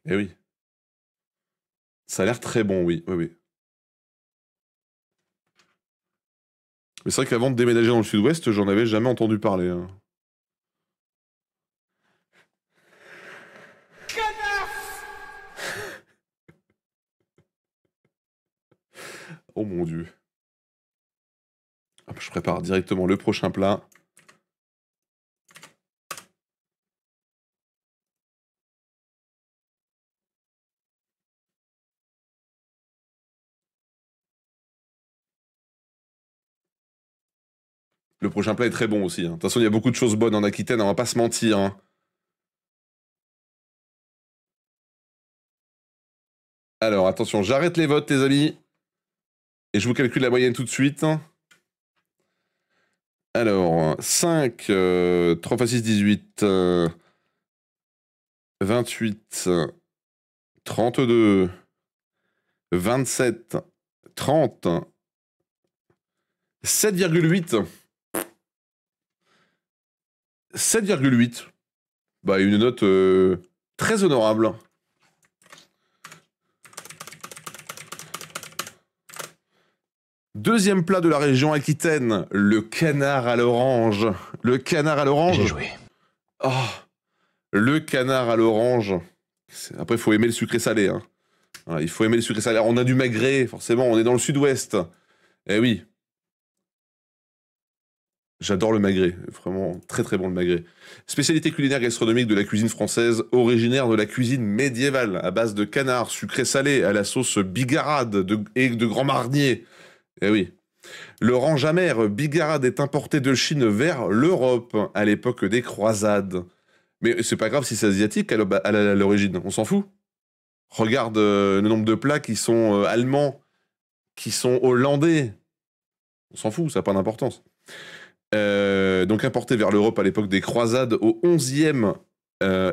Eh oui. Ça a l'air très bon, oui, oui, oui. Mais c'est vrai qu'avant de déménager dans le sud-ouest, j'en avais jamais entendu parler. Hein. Oh mon Dieu. Hop, je prépare directement le prochain plat. Le prochain plat est très bon aussi. Hein. De toute façon, il y a beaucoup de choses bonnes en Aquitaine, on va pas se mentir. Hein. Alors, attention, j'arrête les votes, les amis. Et je vous calcule la moyenne tout de suite. Alors, 5, 3 x 6, 18, 28, 32, 27, 30, 7,8. 7,8. Bah, une note très honorable. Deuxième plat de la région Aquitaine, le canard à l'orange. Le canard à l'orange. J'ai joué. Oh, le canard à l'orange. Après, il faut aimer le sucré salé. Hein. Voilà, il faut aimer le sucré salé. Alors, on a du magret, forcément, on est dans le sud-ouest. Eh oui. J'adore le magret, vraiment très très bon le magret. Spécialité culinaire gastronomique de la cuisine française, originaire de la cuisine médiévale, à base de canard sucré salé, à la sauce bigarade et de Grand Marnier. Eh oui. L'orange amère bigarade est importé de Chine vers l'Europe à l'époque des croisades. Mais c'est pas grave si c'est asiatique à l'origine, on s'en fout. Regarde le nombre de plats qui sont allemands, qui sont hollandais. On s'en fout, ça n'a pas d'importance. Donc importé vers l'Europe à l'époque des croisades au XIe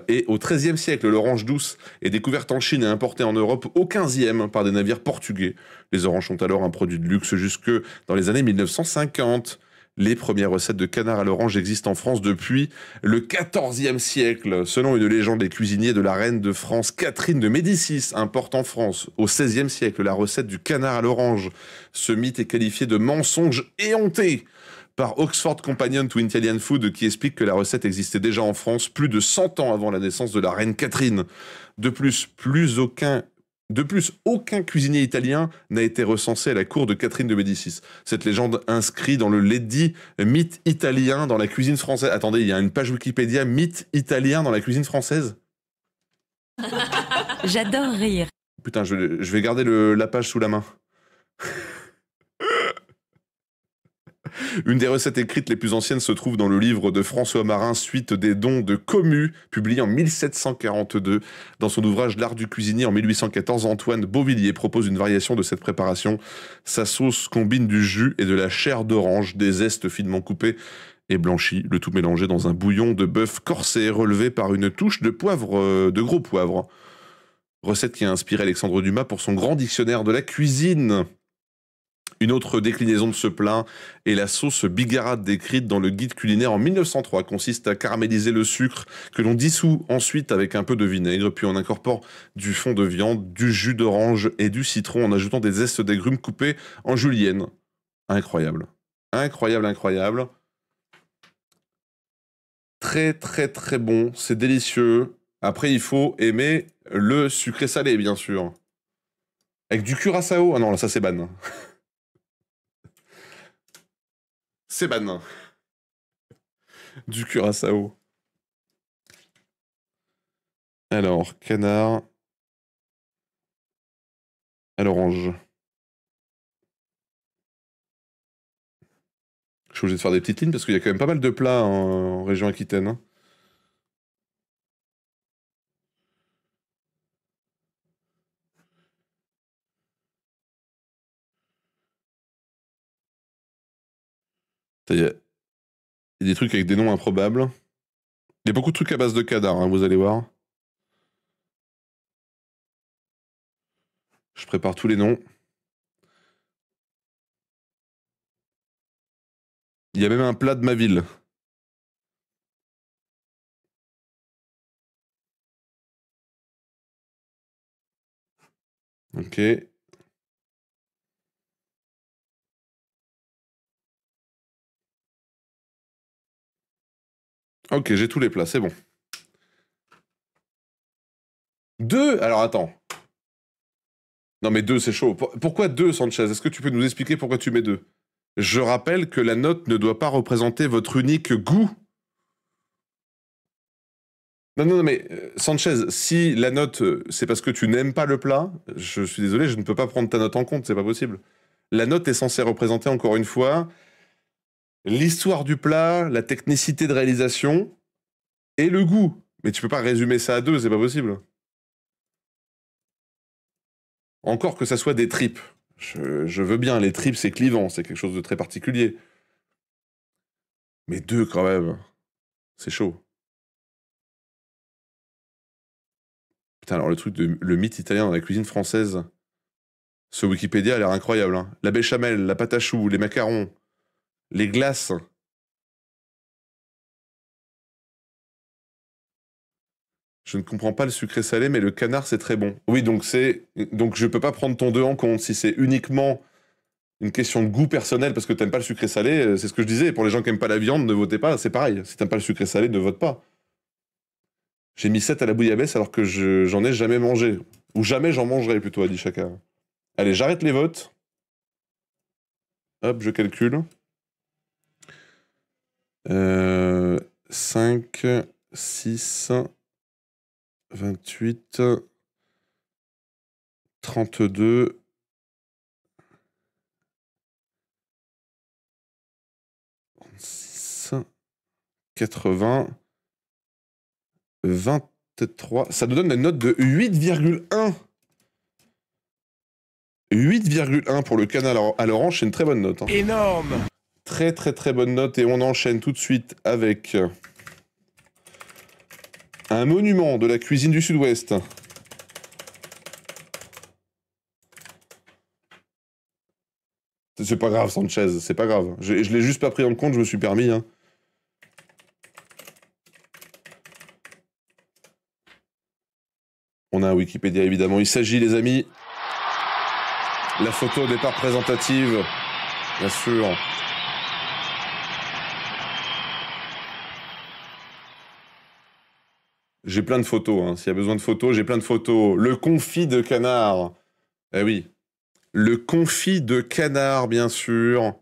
et au XIIIe siècle, l'orange douce est découverte en Chine et importée en Europe au XVe par des navires portugais. Les oranges sont alors un produit de luxe jusque dans les années 1950. Les premières recettes de canard à l'orange existent en France depuis le XIVe siècle. Selon une légende, les cuisiniers de la reine de France, Catherine de Médicis, importent en France au XVIe siècle la recette du canard à l'orange. Ce mythe est qualifié de mensonge éhonté par Oxford Companion to Italian Food, qui explique que la recette existait déjà en France plus de 100 ans avant la naissance de la reine Catherine. De plus, aucun cuisinier italien n'a été recensé à la cour de Catherine de Médicis. Cette légende inscrit dans le Lady mythe italien dans la cuisine française. Attendez, il y a une page Wikipédia mythe italien dans la cuisine française. J'adore rire. Putain, je vais garder la page sous la main. Une des recettes écrites les plus anciennes se trouve dans le livre de François Marin, Suite des dons de Comus, publié en 1742. Dans son ouvrage L'art du cuisinier en 1814, Antoine Beauvillier propose une variation de cette préparation. Sa sauce combine du jus et de la chair d'orange, des zestes finement coupés et blanchis, le tout mélangé dans un bouillon de bœuf corsé relevé par une touche de poivre, de gros poivre. Recette qui a inspiré Alexandre Dumas pour son grand dictionnaire de la cuisine. Une autre déclinaison de ce plat est la sauce bigarade décrite dans le guide culinaire en 1903, consiste à caraméliser le sucre que l'on dissout ensuite avec un peu de vinaigre, puis on incorpore du fond de viande, du jus d'orange et du citron en ajoutant des zestes d'agrumes coupés en julienne. Incroyable. Incroyable, incroyable. Très, très, très bon. C'est délicieux. Après, il faut aimer le sucré salé, bien sûr. Avec du curaçao. Ah non, là, ça, c'est ban. C'est ban. Du curaçao. Alors, canard à l'orange. Je suis obligé de faire des petites lignes parce qu'il y a quand même pas mal de plats en région Aquitaine. Hein. Il y a des trucs avec des noms improbables. Il y a beaucoup de trucs à base de canard, hein, vous allez voir. Je prépare tous les noms. Il y a même un plat de ma ville. Ok. Ok, j'ai tous les plats, c'est bon. Deux? Alors attends. Non mais deux, c'est chaud. Pourquoi deux, Sanchez? Est-ce que tu peux nous expliquer pourquoi tu mets deux? Je rappelle que la note ne doit pas représenter votre unique goût. Non, non, non, mais Sanchez, si la note, c'est parce que tu n'aimes pas le plat, je suis désolé, je ne peux pas prendre ta note en compte, c'est pas possible. La note est censée représenter, encore une fois, l'histoire du plat, la technicité de réalisation et le goût. Mais tu peux pas résumer ça à deux, c'est pas possible. Encore que ça soit des tripes. Je veux bien, les tripes, c'est clivant, c'est quelque chose de très particulier. Mais deux, quand même, c'est chaud. Putain, alors le mythe italien dans la cuisine française, ce Wikipédia a l'air incroyable. Hein. La béchamel, la pâte à choux, les macarons, les glaces. Je ne comprends pas le sucré salé, mais le canard, c'est très bon. Oui, donc je peux pas prendre ton 2 en compte. Si c'est uniquement une question de goût personnel parce que t'aimes pas le sucré salé, c'est ce que je disais. Pour les gens qui aiment pas la viande, ne votez pas, c'est pareil. Si t'aimes pas le sucré salé, ne vote pas. J'ai mis 7 à la bouillabaisse alors que j'en ai jamais mangé. Ou jamais j'en mangerai plutôt, a dit chacun. Allez, j'arrête les votes. Hop, je calcule. 5, 6, 28, 32, 36, 80, 23. Ça nous donne une note de 8,1. 8,1 pour le canal à l'orange, c'est une très bonne note. Hein. Énorme. Très très très bonne note et on enchaîne tout de suite avec un monument de la cuisine du Sud-Ouest. C'est pas grave, Sanchez, c'est pas grave. Je l'ai juste pas pris en compte, je me suis permis. Hein. On a un Wikipédia évidemment. Il s'agit, les amis, la photo au départ présentative, bien sûr. J'ai plein de photos, hein. S'il y a besoin de photos, j'ai plein de photos. Le confit de canard. Eh oui. Le confit de canard, bien sûr.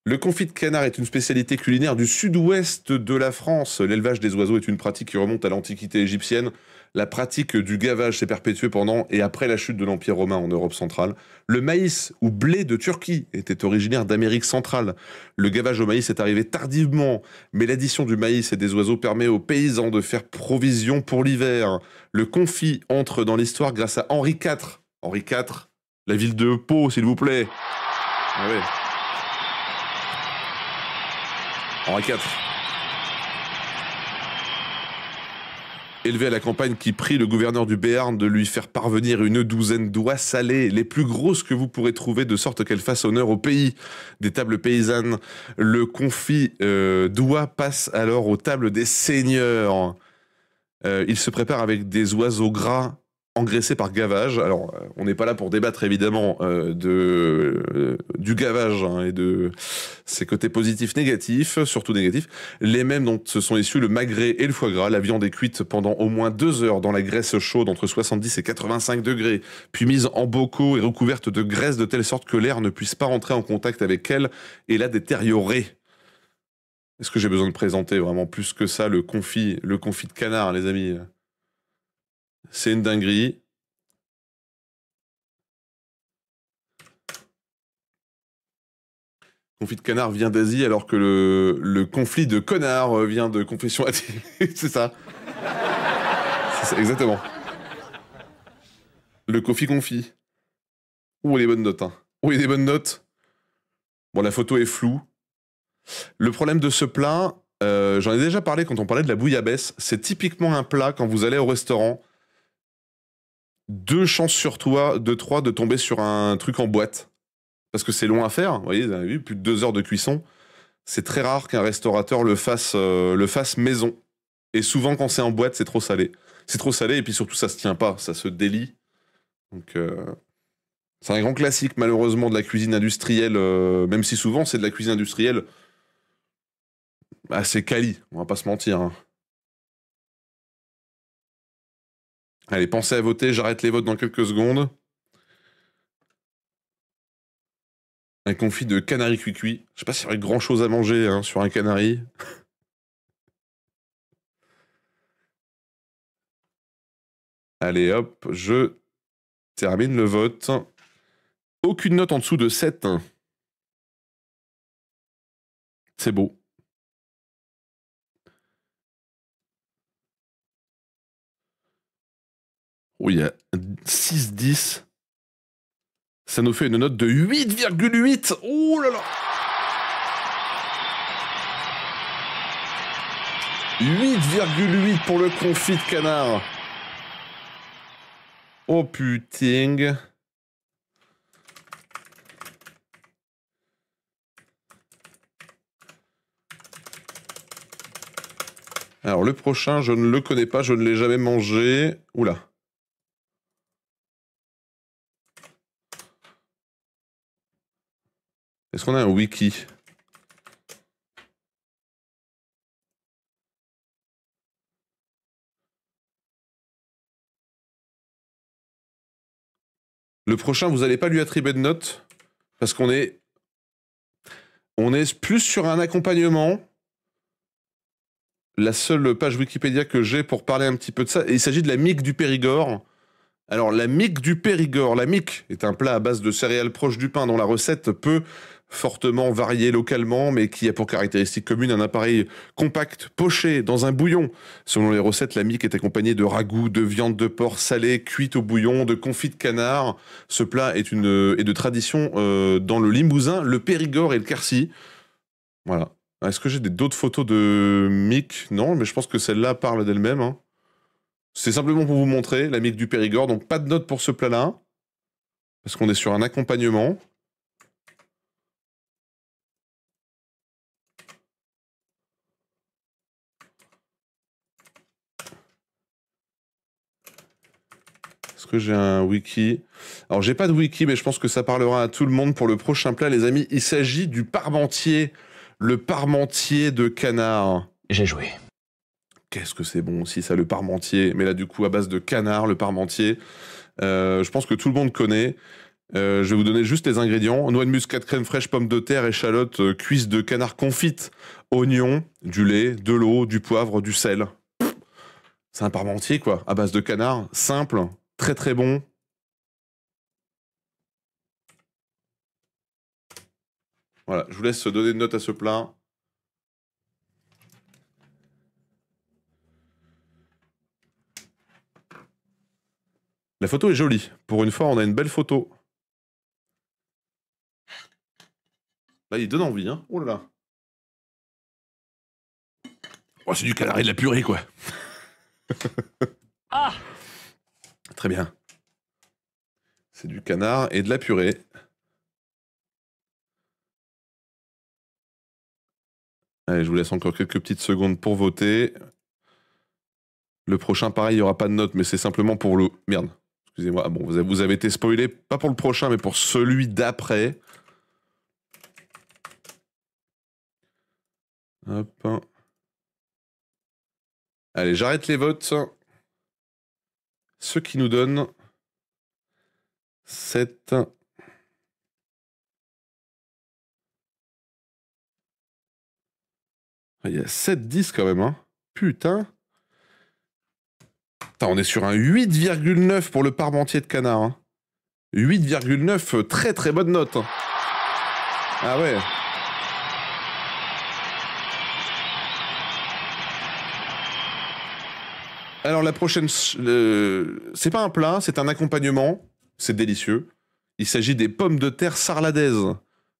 Le confit de canard est une spécialité culinaire du sud-ouest de la France. L'élevage des oiseaux est une pratique qui remonte à l'Antiquité égyptienne. La pratique du gavage s'est perpétuée pendant et après la chute de l'Empire romain en Europe centrale. Le maïs ou blé de Turquie était originaire d'Amérique centrale. Le gavage au maïs est arrivé tardivement, mais l'addition du maïs et des oiseaux permet aux paysans de faire provision pour l'hiver. Le confit entre dans l'histoire grâce à Henri IV. Henri IV, la ville de Pau, s'il vous plaît. Ah ouais. Henri IV. Élevé à la campagne, qui prie le gouverneur du Béarn de lui faire parvenir une douzaine d'oies salées, les plus grosses que vous pourrez trouver, de sorte qu'elles fassent honneur au pays. Des tables paysannes, le confit d'oies passe alors aux tables des seigneurs. Il se prépare avec des oiseaux gras engraissés par gavage. Alors, on n'est pas là pour débattre évidemment du gavage hein, et de ses côtés positifs, négatifs, surtout négatifs. Les mêmes dont se sont issus le magret et le foie gras. La viande est cuite pendant au moins 2 heures dans la graisse chaude entre 70 et 85 degrés, puis mise en bocaux et recouverte de graisse de telle sorte que l'air ne puisse pas rentrer en contact avec elle et la détériorer. Est-ce que j'ai besoin de présenter vraiment plus que ça le confit de canard, les amis? C'est une dinguerie. Confit de canard vient d'Asie alors que le conflit de connard vient de confession athée. C'est ça. C'est ça, exactement. Le confit. Ouh, les bonnes notes. Hein. Ouh, il y a des bonnes notes. Bon, la photo est floue. Le problème de ce plat, j'en ai déjà parlé quand on parlait de la bouillabaisse. C'est typiquement un plat quand vous allez au restaurant. 2 chances sur 3 de tomber sur un truc en boîte. Parce que c'est long à faire. Vous voyez, vous avez vu, plus de 2 heures de cuisson. C'est très rare qu'un restaurateur le fasse maison. Et souvent, quand c'est en boîte, c'est trop salé. C'est trop salé et puis surtout, ça se tient pas. Ça se délie. Donc, c'est un grand classique, malheureusement, de la cuisine industrielle. Même si souvent, c'est de la cuisine industrielle assez quali. On va pas se mentir. Hein. Allez, pensez à voter, j'arrête les votes dans quelques secondes. Un confit de canari cuit. Je sais pas s'il y aurait grand chose à manger hein, sur un canari. Allez hop, je termine le vote. Aucune note en dessous de 7. C'est beau. Oh, il y a 6-10. Ça nous fait une note de 8,8. Oh là là 8,8 pour le confit de canard. Oh putain. Alors le prochain, je ne le connais pas, je ne l'ai jamais mangé. Oula. Est-ce qu'on a un wiki? Le prochain, vous n'allez pas lui attribuer de notes parce qu'on est plus sur un accompagnement. La seule page Wikipédia que j'ai pour parler un petit peu de ça, et il s'agit de la mique du Périgord. Alors, la mique du Périgord, la mique est un plat à base de céréales proches du pain dont la recette peut fortement varier localement, mais qui a pour caractéristique commune un appareil compact, poché dans un bouillon. Selon les recettes, la mique est accompagnée de ragoût, de viande de porc salée, cuite au bouillon, de confit de canard. Ce plat est de tradition dans le Limousin, le Périgord et le Quercy. Voilà. Est-ce que j'ai d'autres photos de mique? Non, mais je pense que celle-là parle d'elle-même, hein. C'est simplement pour vous montrer la mique du Périgord. Donc, pas de notes pour ce plat-là. Parce qu'on est sur un accompagnement. Est-ce que j'ai un wiki? Alors, j'ai pas de wiki, mais je pense que ça parlera à tout le monde pour le prochain plat, les amis. Il s'agit du parmentier. Le parmentier de canard. J'ai joué. Qu'est-ce que c'est bon aussi, ça, le parmentier. Mais là, du coup, à base de canard, le parmentier. Je pense que tout le monde connaît. Je vais vous donner juste les ingrédients. Noix de muscade, crème fraîche, pommes de terre, échalotes, cuisses de canard confite, oignons, du lait, de l'eau, du poivre, du sel. C'est un parmentier, quoi, à base de canard. Simple, très très bon. Voilà, je vous laisse donner une note à ce plat. La photo est jolie. Pour une fois, on a une belle photo. Là, il donne envie, hein. Oh là là. Oh, c'est du canard et de la purée, quoi. Ah! Très bien. C'est du canard et de la purée. Allez, je vous laisse encore quelques petites secondes pour voter. Le prochain, pareil, il n'y aura pas de note, mais c'est simplement pour le... Merde. Excusez-moi. Ah bon, vous avez été spoilé, pas pour le prochain, mais pour celui d'après. Hop. Allez, j'arrête les votes. Ce qui nous donne 7. Il y a 7-10 quand même, hein. Putain. Putain, on est sur un 8,9 pour le parmentier de canard, hein. 8,9, très très bonne note. Ah ouais. Alors la prochaine, c'est pas un plat, c'est un accompagnement. C'est délicieux. Il s'agit des pommes de terre sarladaises.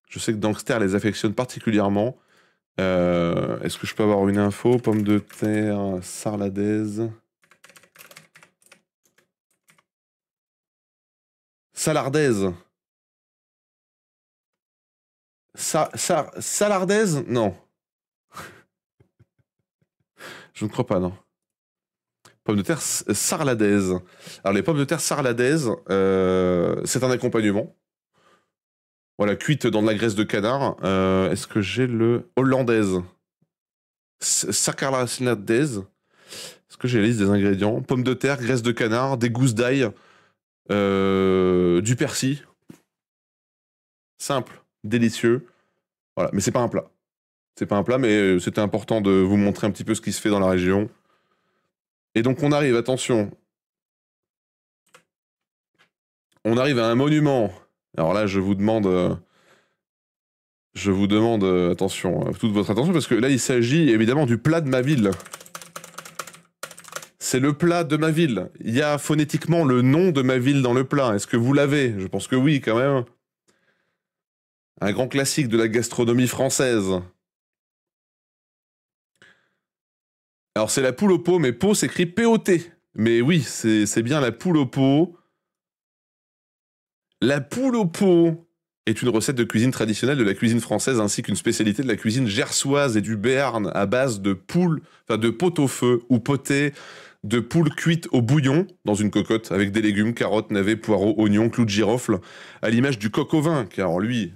Je sais que Dankster les affectionne particulièrement. Est-ce que je peux avoir une info? Pommes de terre sarladaises. Salardaise. Salardaise? Non. Je ne crois pas, non. Pommes de terre sarladaises. Alors, les pommes de terre sarladaises, c'est un accompagnement. Voilà, cuite dans de la graisse de canard. Est-ce que j'ai le hollandaise? Sarladaises. Est-ce que j'ai la liste des ingrédients? Pommes de terre, graisse de canard, des gousses d'ail, du persil. Simple, délicieux. Voilà, mais c'est pas un plat. C'est pas un plat, mais c'était important de vous montrer un petit peu ce qui se fait dans la région. Et donc on arrive, attention. On arrive à un monument. Alors là, je vous demande, attention, toute votre attention, parce que là, il s'agit évidemment du plat de ma ville. C'est le plat de ma ville. Il y a phonétiquement le nom de ma ville dans le plat. Est-ce que vous l'avez? Je pense que oui, quand même. Un grand classique de la gastronomie française. Alors, c'est la poule au pot, mais pot s'écrit P-O-T. Mais oui, c'est bien la poule au pot. La poule au pot est une recette de cuisine traditionnelle de la cuisine française ainsi qu'une spécialité de la cuisine gersoise et du Béarn à base de poule, enfin de pot au feu ou potée de poules cuites au bouillon dans une cocotte avec des légumes, carottes, navets, poireaux, oignons, clous de girofle, à l'image du coq au vin, car lui,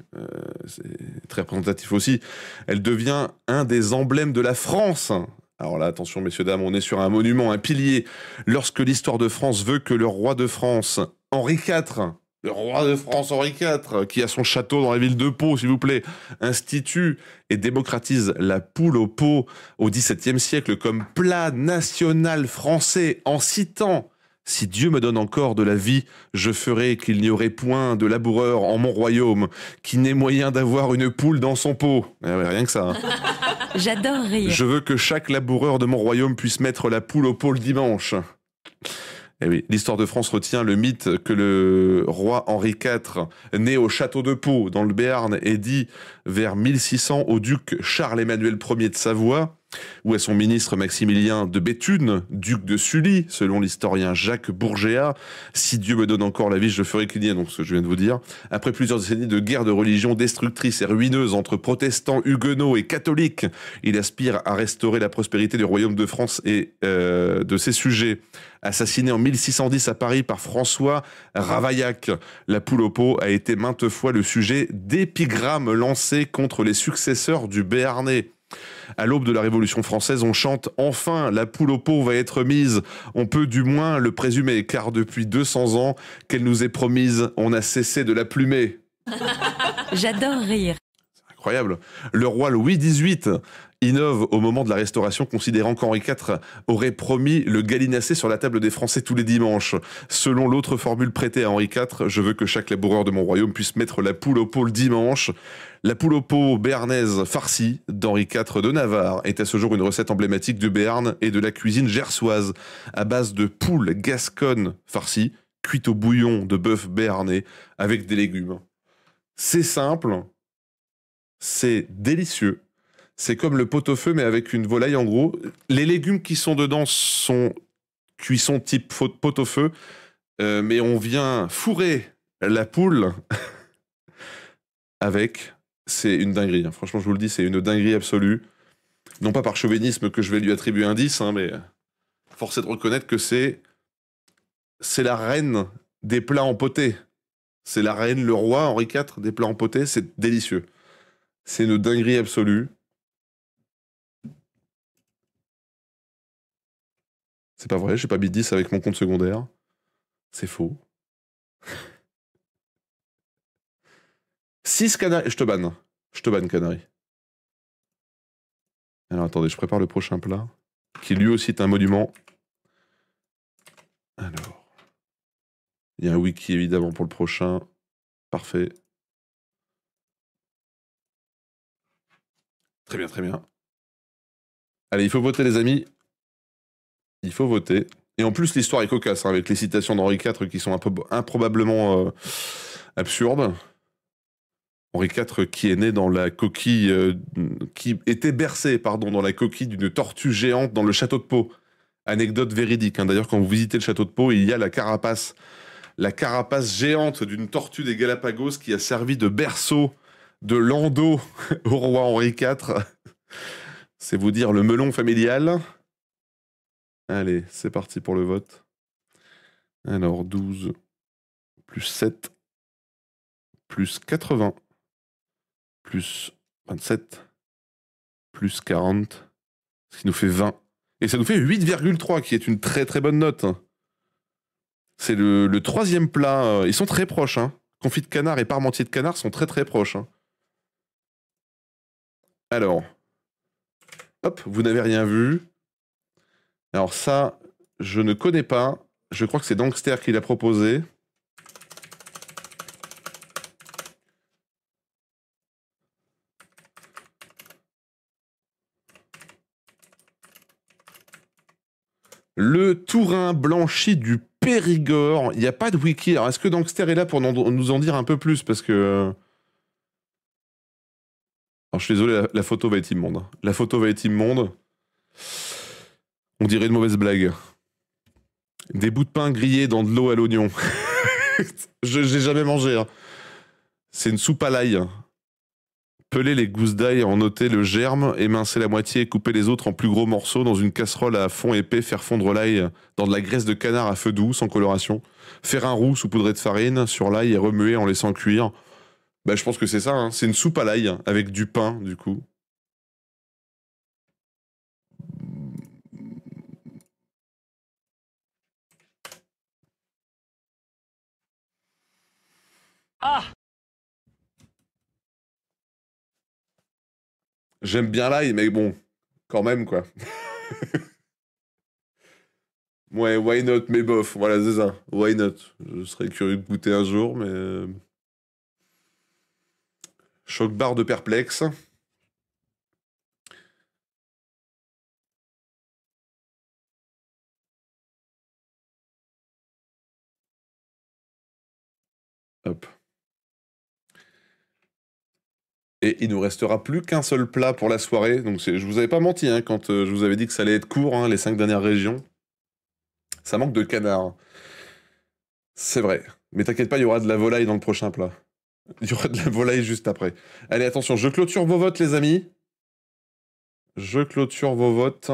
c'est très représentatif aussi. Elle devient un des emblèmes de la France. Alors là, attention, messieurs, dames, on est sur un monument, un pilier. Lorsque l'histoire de France veut que le roi de France, Henri IV, le roi de France Henri IV, qui a son château dans la ville de Pau, s'il vous plaît, institue et démocratise la poule au pot au XVIIe siècle comme plat national français en citant « Si Dieu me donne encore de la vie, je ferai qu'il n'y aurait point de laboureur en mon royaume qui n'ait moyen d'avoir une poule dans son pot. » Rien que ça. Hein. J'adore rire. Je veux que chaque laboureur de mon royaume puisse mettre la poule au pot le dimanche. Eh oui, l'histoire de France retient le mythe que le roi Henri IV, né au château de Pau, dans le Béarn, est dit vers 1600 au duc Charles-Emmanuel Ier de Savoie, ou à son ministre Maximilien de Béthune, duc de Sully, selon l'historien Jacques Bourgéat. Si Dieu me donne encore la vie, je ferai qu'il y ait, donc ce que je viens de vous dire. Après plusieurs décennies de guerres de religion destructrices et ruineuses entre protestants, huguenots et catholiques, il aspire à restaurer la prospérité du royaume de France et de ses sujets. Assassiné en 1610 à Paris par François Ravaillac, la poule au pot a été maintes fois le sujet d'épigrammes lancés contre les successeurs du Béarnais. À l'aube de la Révolution française, on chante « Enfin, la poule au pot va être mise ». On peut du moins le présumer, car depuis 200 ans qu'elle nous est promise, on a cessé de la plumer. J'adore rire. C'est incroyable. Le roi Louis XVIII innove au moment de la Restauration, considérant qu'Henri IV aurait promis le gallinacé sur la table des Français tous les dimanches. Selon l'autre formule prêtée à Henri IV, je veux que chaque laboureur de mon royaume puisse mettre la poule au pot le dimanche. La poule au pot béarnaise farcie d'Henri IV de Navarre est à ce jour une recette emblématique du Béarn et de la cuisine gersoise, à base de poule gasconne farcie, cuite au bouillon de bœuf béarnais avec des légumes. C'est simple, c'est délicieux. C'est comme le pot-au-feu, mais avec une volaille, en gros. Les légumes qui sont dedans sont cuisson type pot-au-feu, mais on vient fourrer la poule avec... C'est une dinguerie. Hein. Franchement, je vous le dis, c'est une dinguerie absolue. Non pas par chauvinisme que je vais lui attribuer un 10, hein, mais force est de reconnaître que c'est la reine des plats empotés. C'est la reine, le roi, Henri IV, des plats empotés. C'est délicieux. C'est une dinguerie absolue. C'est pas vrai, j'ai pas mis 10 avec mon compte secondaire. C'est faux. 6 canaris. Je te banne. Je te banne, canari. Alors attendez, je prépare le prochain plat, qui lui aussi est un monument. Alors. Il y a un wiki évidemment pour le prochain. Parfait. Très bien, très bien. Allez, il faut voter les amis. Il faut voter. Et en plus, l'histoire est cocasse, hein, avec les citations d'Henri IV qui sont improbablement absurdes. Henri IV qui est né dans la coquille... qui était bercé, pardon, dans la coquille d'une tortue géante dans le château de Pau. Anecdote véridique. Hein. D'ailleurs, quand vous visitez le château de Pau, il y a la carapace géante d'une tortue des Galapagos qui a servi de berceau, de landau au roi Henri IV. C'est vous dire le melon familial. Allez, c'est parti pour le vote. Alors, 12 plus 7 plus 80 plus 27 plus 40, ce qui nous fait 20. Et ça nous fait 8,3, qui est une très très bonne note. C'est le troisième plat. Ils sont très proches. Hein. Confit de canard et parmentier de canard sont très très proches. Hein. Alors, hop, vous n'avez rien vu. Alors ça, je ne connais pas. Je crois que c'est Dankster qui l'a proposé. Le tourin blanchi du Périgord. Il n'y a pas de wiki. Alors, est-ce que Dankster est là pour nous en dire un peu plus? Parce que... Alors, je suis désolé, la photo va être immonde. La photo va être immonde. On dirait une mauvaise blague. Des bouts de pain grillés dans de l'eau à l'oignon. Je n'ai jamais mangé. Hein. C'est une soupe à l'ail. Peler les gousses d'ail, en ôter le germe, émincer la moitié et couper les autres en plus gros morceaux dans une casserole à fond épais, faire fondre l'ail dans de la graisse de canard à feu doux, sans coloration. Faire un roux saupoudré de farine sur l'ail et remuer en laissant cuire. Bah, je pense que c'est ça, hein. C'est une soupe à l'ail avec du pain, du coup. Ah! J'aime bien l'ail, mais bon, quand même, quoi. Ouais, why not, mais bof, voilà, c'est ça. Why not? Je serais curieux de goûter un jour, mais... Choc barre de perplexe. Hop. Et il nous restera plus qu'un seul plat pour la soirée. Donc je vous avais pas menti hein, quand je vous avais dit que ça allait être court, hein, les 5 dernières régions. Ça manque de canard. C'est vrai. Mais t'inquiète pas, il y aura de la volaille dans le prochain plat. Il y aura de la volaille juste après. Allez, attention, je clôture vos votes, les amis. Je clôture vos votes.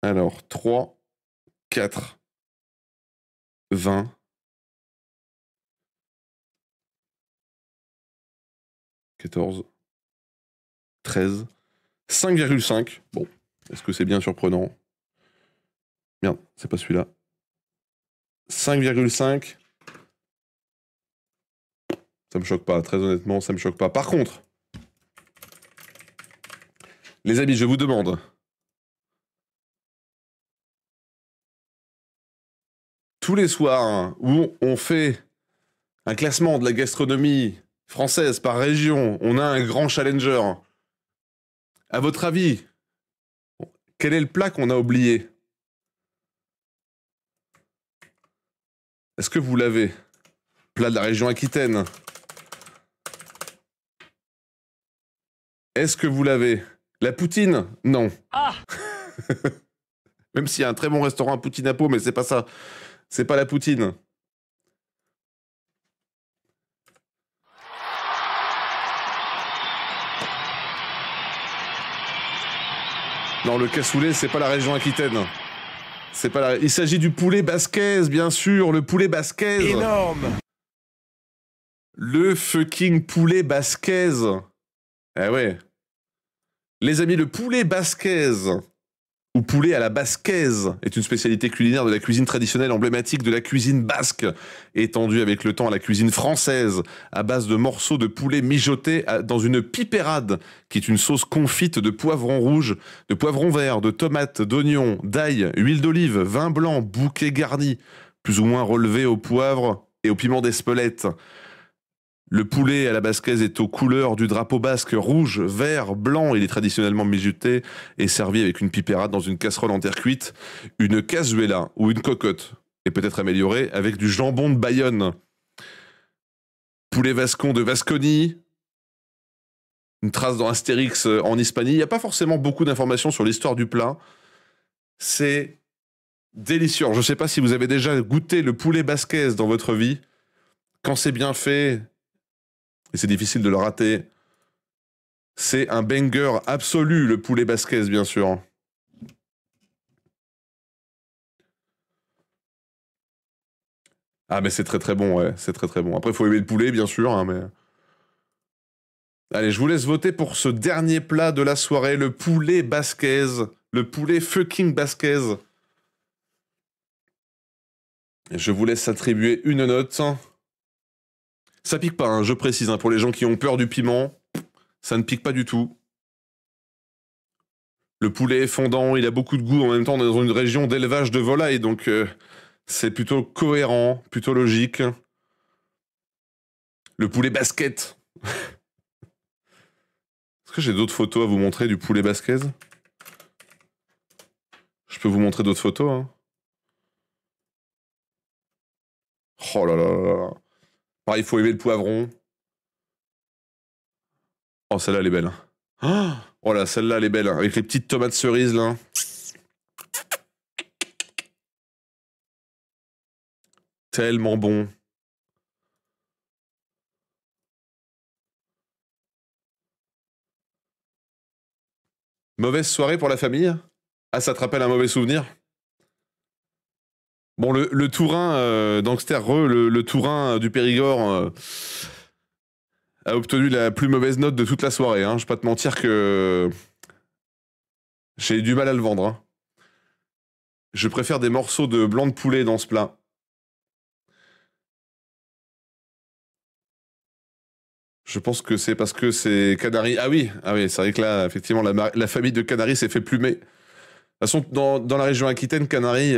Alors, 3, 4, 20, 14, 13, 5,5. Bon, est-ce que c'est bien surprenant? Merde, c'est pas celui-là. 5,5. Ça me choque pas, très honnêtement, ça me choque pas. Par contre, les amis, je vous demande. Tous les soirs où on fait un classement de la gastronomie française par région, on a un grand challenger. À votre avis, quel est le plat qu'on a oublié? Est-ce que vous l'avez? Plat de la région Aquitaine. Est-ce que vous l'avez? La poutine? Non. Ah! Même s'il y a un très bon restaurant à Poutine à Pau, mais c'est pas ça. C'est pas la poutine. Non, le cassoulet, c'est pas la région Aquitaine. C'est pas la... Il s'agit du poulet basquez, bien sûr, le poulet basquez. Énorme! Le fucking poulet basquez. Eh ouais. Les amis, le poulet basquez, ou poulet à la basquaise, est une spécialité culinaire de la cuisine traditionnelle emblématique de la cuisine basque, étendue avec le temps à la cuisine française, à base de morceaux de poulet mijotés dans une pipérade, qui est une sauce confite de poivrons rouges, de poivrons verts, de tomates, d'oignons, d'ail, huile d'olive, vin blanc, bouquet garni, plus ou moins relevé au poivre et au piment d'Espelette. Le poulet à la basquaise est aux couleurs du drapeau basque rouge, vert, blanc. Il est traditionnellement mijoté et servi avec une pipérade dans une casserole en terre cuite, une cazuela ou une cocotte, et peut-être améliorée avec du jambon de Bayonne. Poulet vascon de Vasconie, une trace dans Astérix en Hispanie. Il n'y a pas forcément beaucoup d'informations sur l'histoire du plat. C'est délicieux. Je ne sais pas si vous avez déjà goûté le poulet basquaise dans votre vie. Quand c'est bien fait... et c'est difficile de le rater. C'est un banger absolu, le poulet basquez, bien sûr. Ah, mais c'est très très bon, ouais, c'est très très bon. Après, il faut aimer le poulet, bien sûr, hein, mais... Allez, je vous laisse voter pour ce dernier plat de la soirée, le poulet basquez. Le poulet fucking basquez. Je vous laisse attribuer une note. Ça pique pas, hein, je précise, hein, pour les gens qui ont peur du piment, ça ne pique pas du tout. Le poulet est fondant, il a beaucoup de goût en même temps dans une région d'élevage de volailles, donc c'est plutôt cohérent, plutôt logique. Le poulet basket. Est-ce que j'ai d'autres photos à vous montrer du poulet basquez? Je peux vous montrer d'autres photos, hein. Oh là là là là. Pareil, il faut aimer le poivron. Oh, celle-là, elle est belle. Oh là, celle-là, elle est belle, hein, avec les petites tomates cerises, là. Tellement bon. Mauvaise soirée pour la famille? Ah, ça te rappelle un mauvais souvenir? Bon, le Tourin, Dankster, le Tourin du Périgord a obtenu la plus mauvaise note de toute la soirée. Hein. Je vais pas te mentir que j'ai eu du mal à le vendre. Hein. Je préfère des morceaux de blanc de poulet dans ce plat. Je pense que c'est parce que c'est Canary. Ah oui, c'est vrai que là, effectivement, la famille de Canary s'est fait plumer. De toute façon, dans la région Aquitaine, Canary,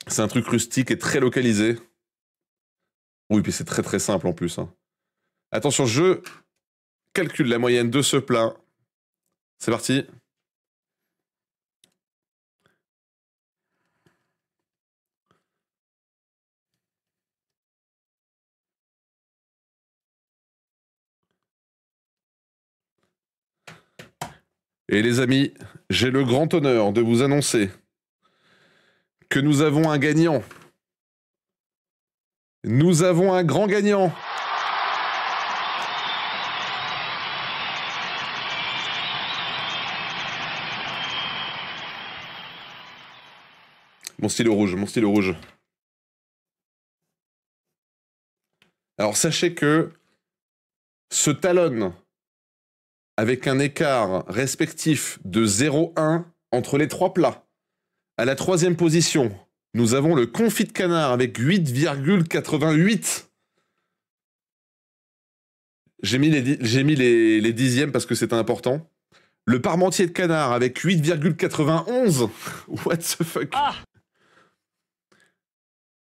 c'est un truc rustique et très localisé. Oui, puis c'est très très simple en plus. Hein. Attention, je calcule la moyenne de ce plat. C'est parti. Et les amis, j'ai le grand honneur de vous annoncer que nous avons un gagnant. Nous avons un grand gagnant. Mon stylo rouge, mon stylo rouge. Alors sachez que ce talonne avec un écart respectif de 0,1 entre les trois plats. À la troisième position, nous avons le confit de canard avec 8,88. J'ai mis les dixièmes parce que c'est important. Le parmentier de canard avec 8,91. What the fuck?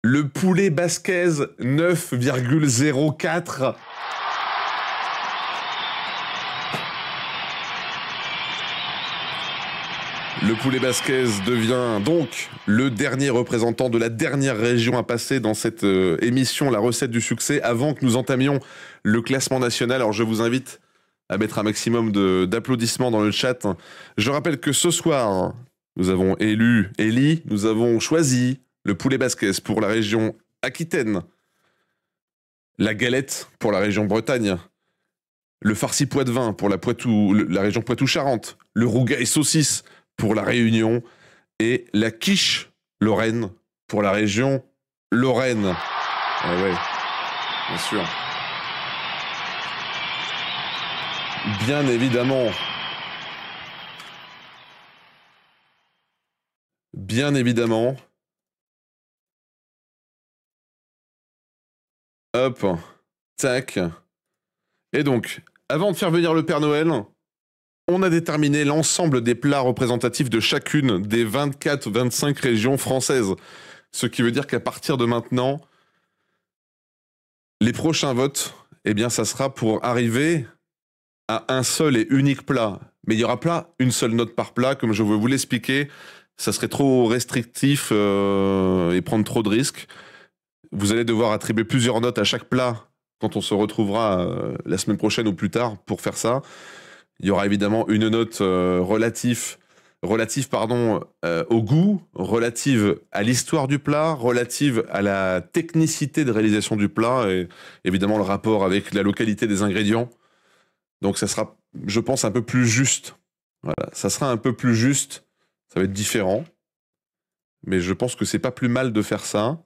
Le poulet basquez 9,04. Le poulet basquez devient donc le dernier représentant de la dernière région à passer dans cette émission, la recette du succès, avant que nous entamions le classement national. Alors je vous invite à mettre un maximum d'applaudissements dans le chat. Je rappelle que ce soir, nous avons nous avons choisi le poulet basquez pour la région Aquitaine, la galette pour la région Bretagne, le farci poitevin pour la région Poitou-Charentes, le rougail saucisse pour la Réunion et la quiche Lorraine pour la région Lorraine. Ah ouais, bien sûr. Bien évidemment. Bien évidemment. Hop. Tac. Et donc, avant de faire venir le Père Noël, on a déterminé l'ensemble des plats représentatifs de chacune des 24-25 régions françaises. Ce qui veut dire qu'à partir de maintenant, les prochains votes, eh bien, ça sera pour arriver à un seul et unique plat. Mais il n'y aura pas une seule note par plat, comme je vais vous l'expliquer. Ça serait trop restrictif et prendre trop de risques. Vous allez devoir attribuer plusieurs notes à chaque plat quand on se retrouvera la semaine prochaine ou plus tard pour faire ça. Il y aura évidemment une note relative au goût, relative à l'histoire du plat, relative à la technicité de réalisation du plat et évidemment le rapport avec la localité des ingrédients. Donc ça sera, je pense, un peu plus juste. Voilà, ça sera un peu plus juste, ça va être différent. Mais je pense que c'est pas plus mal de faire ça.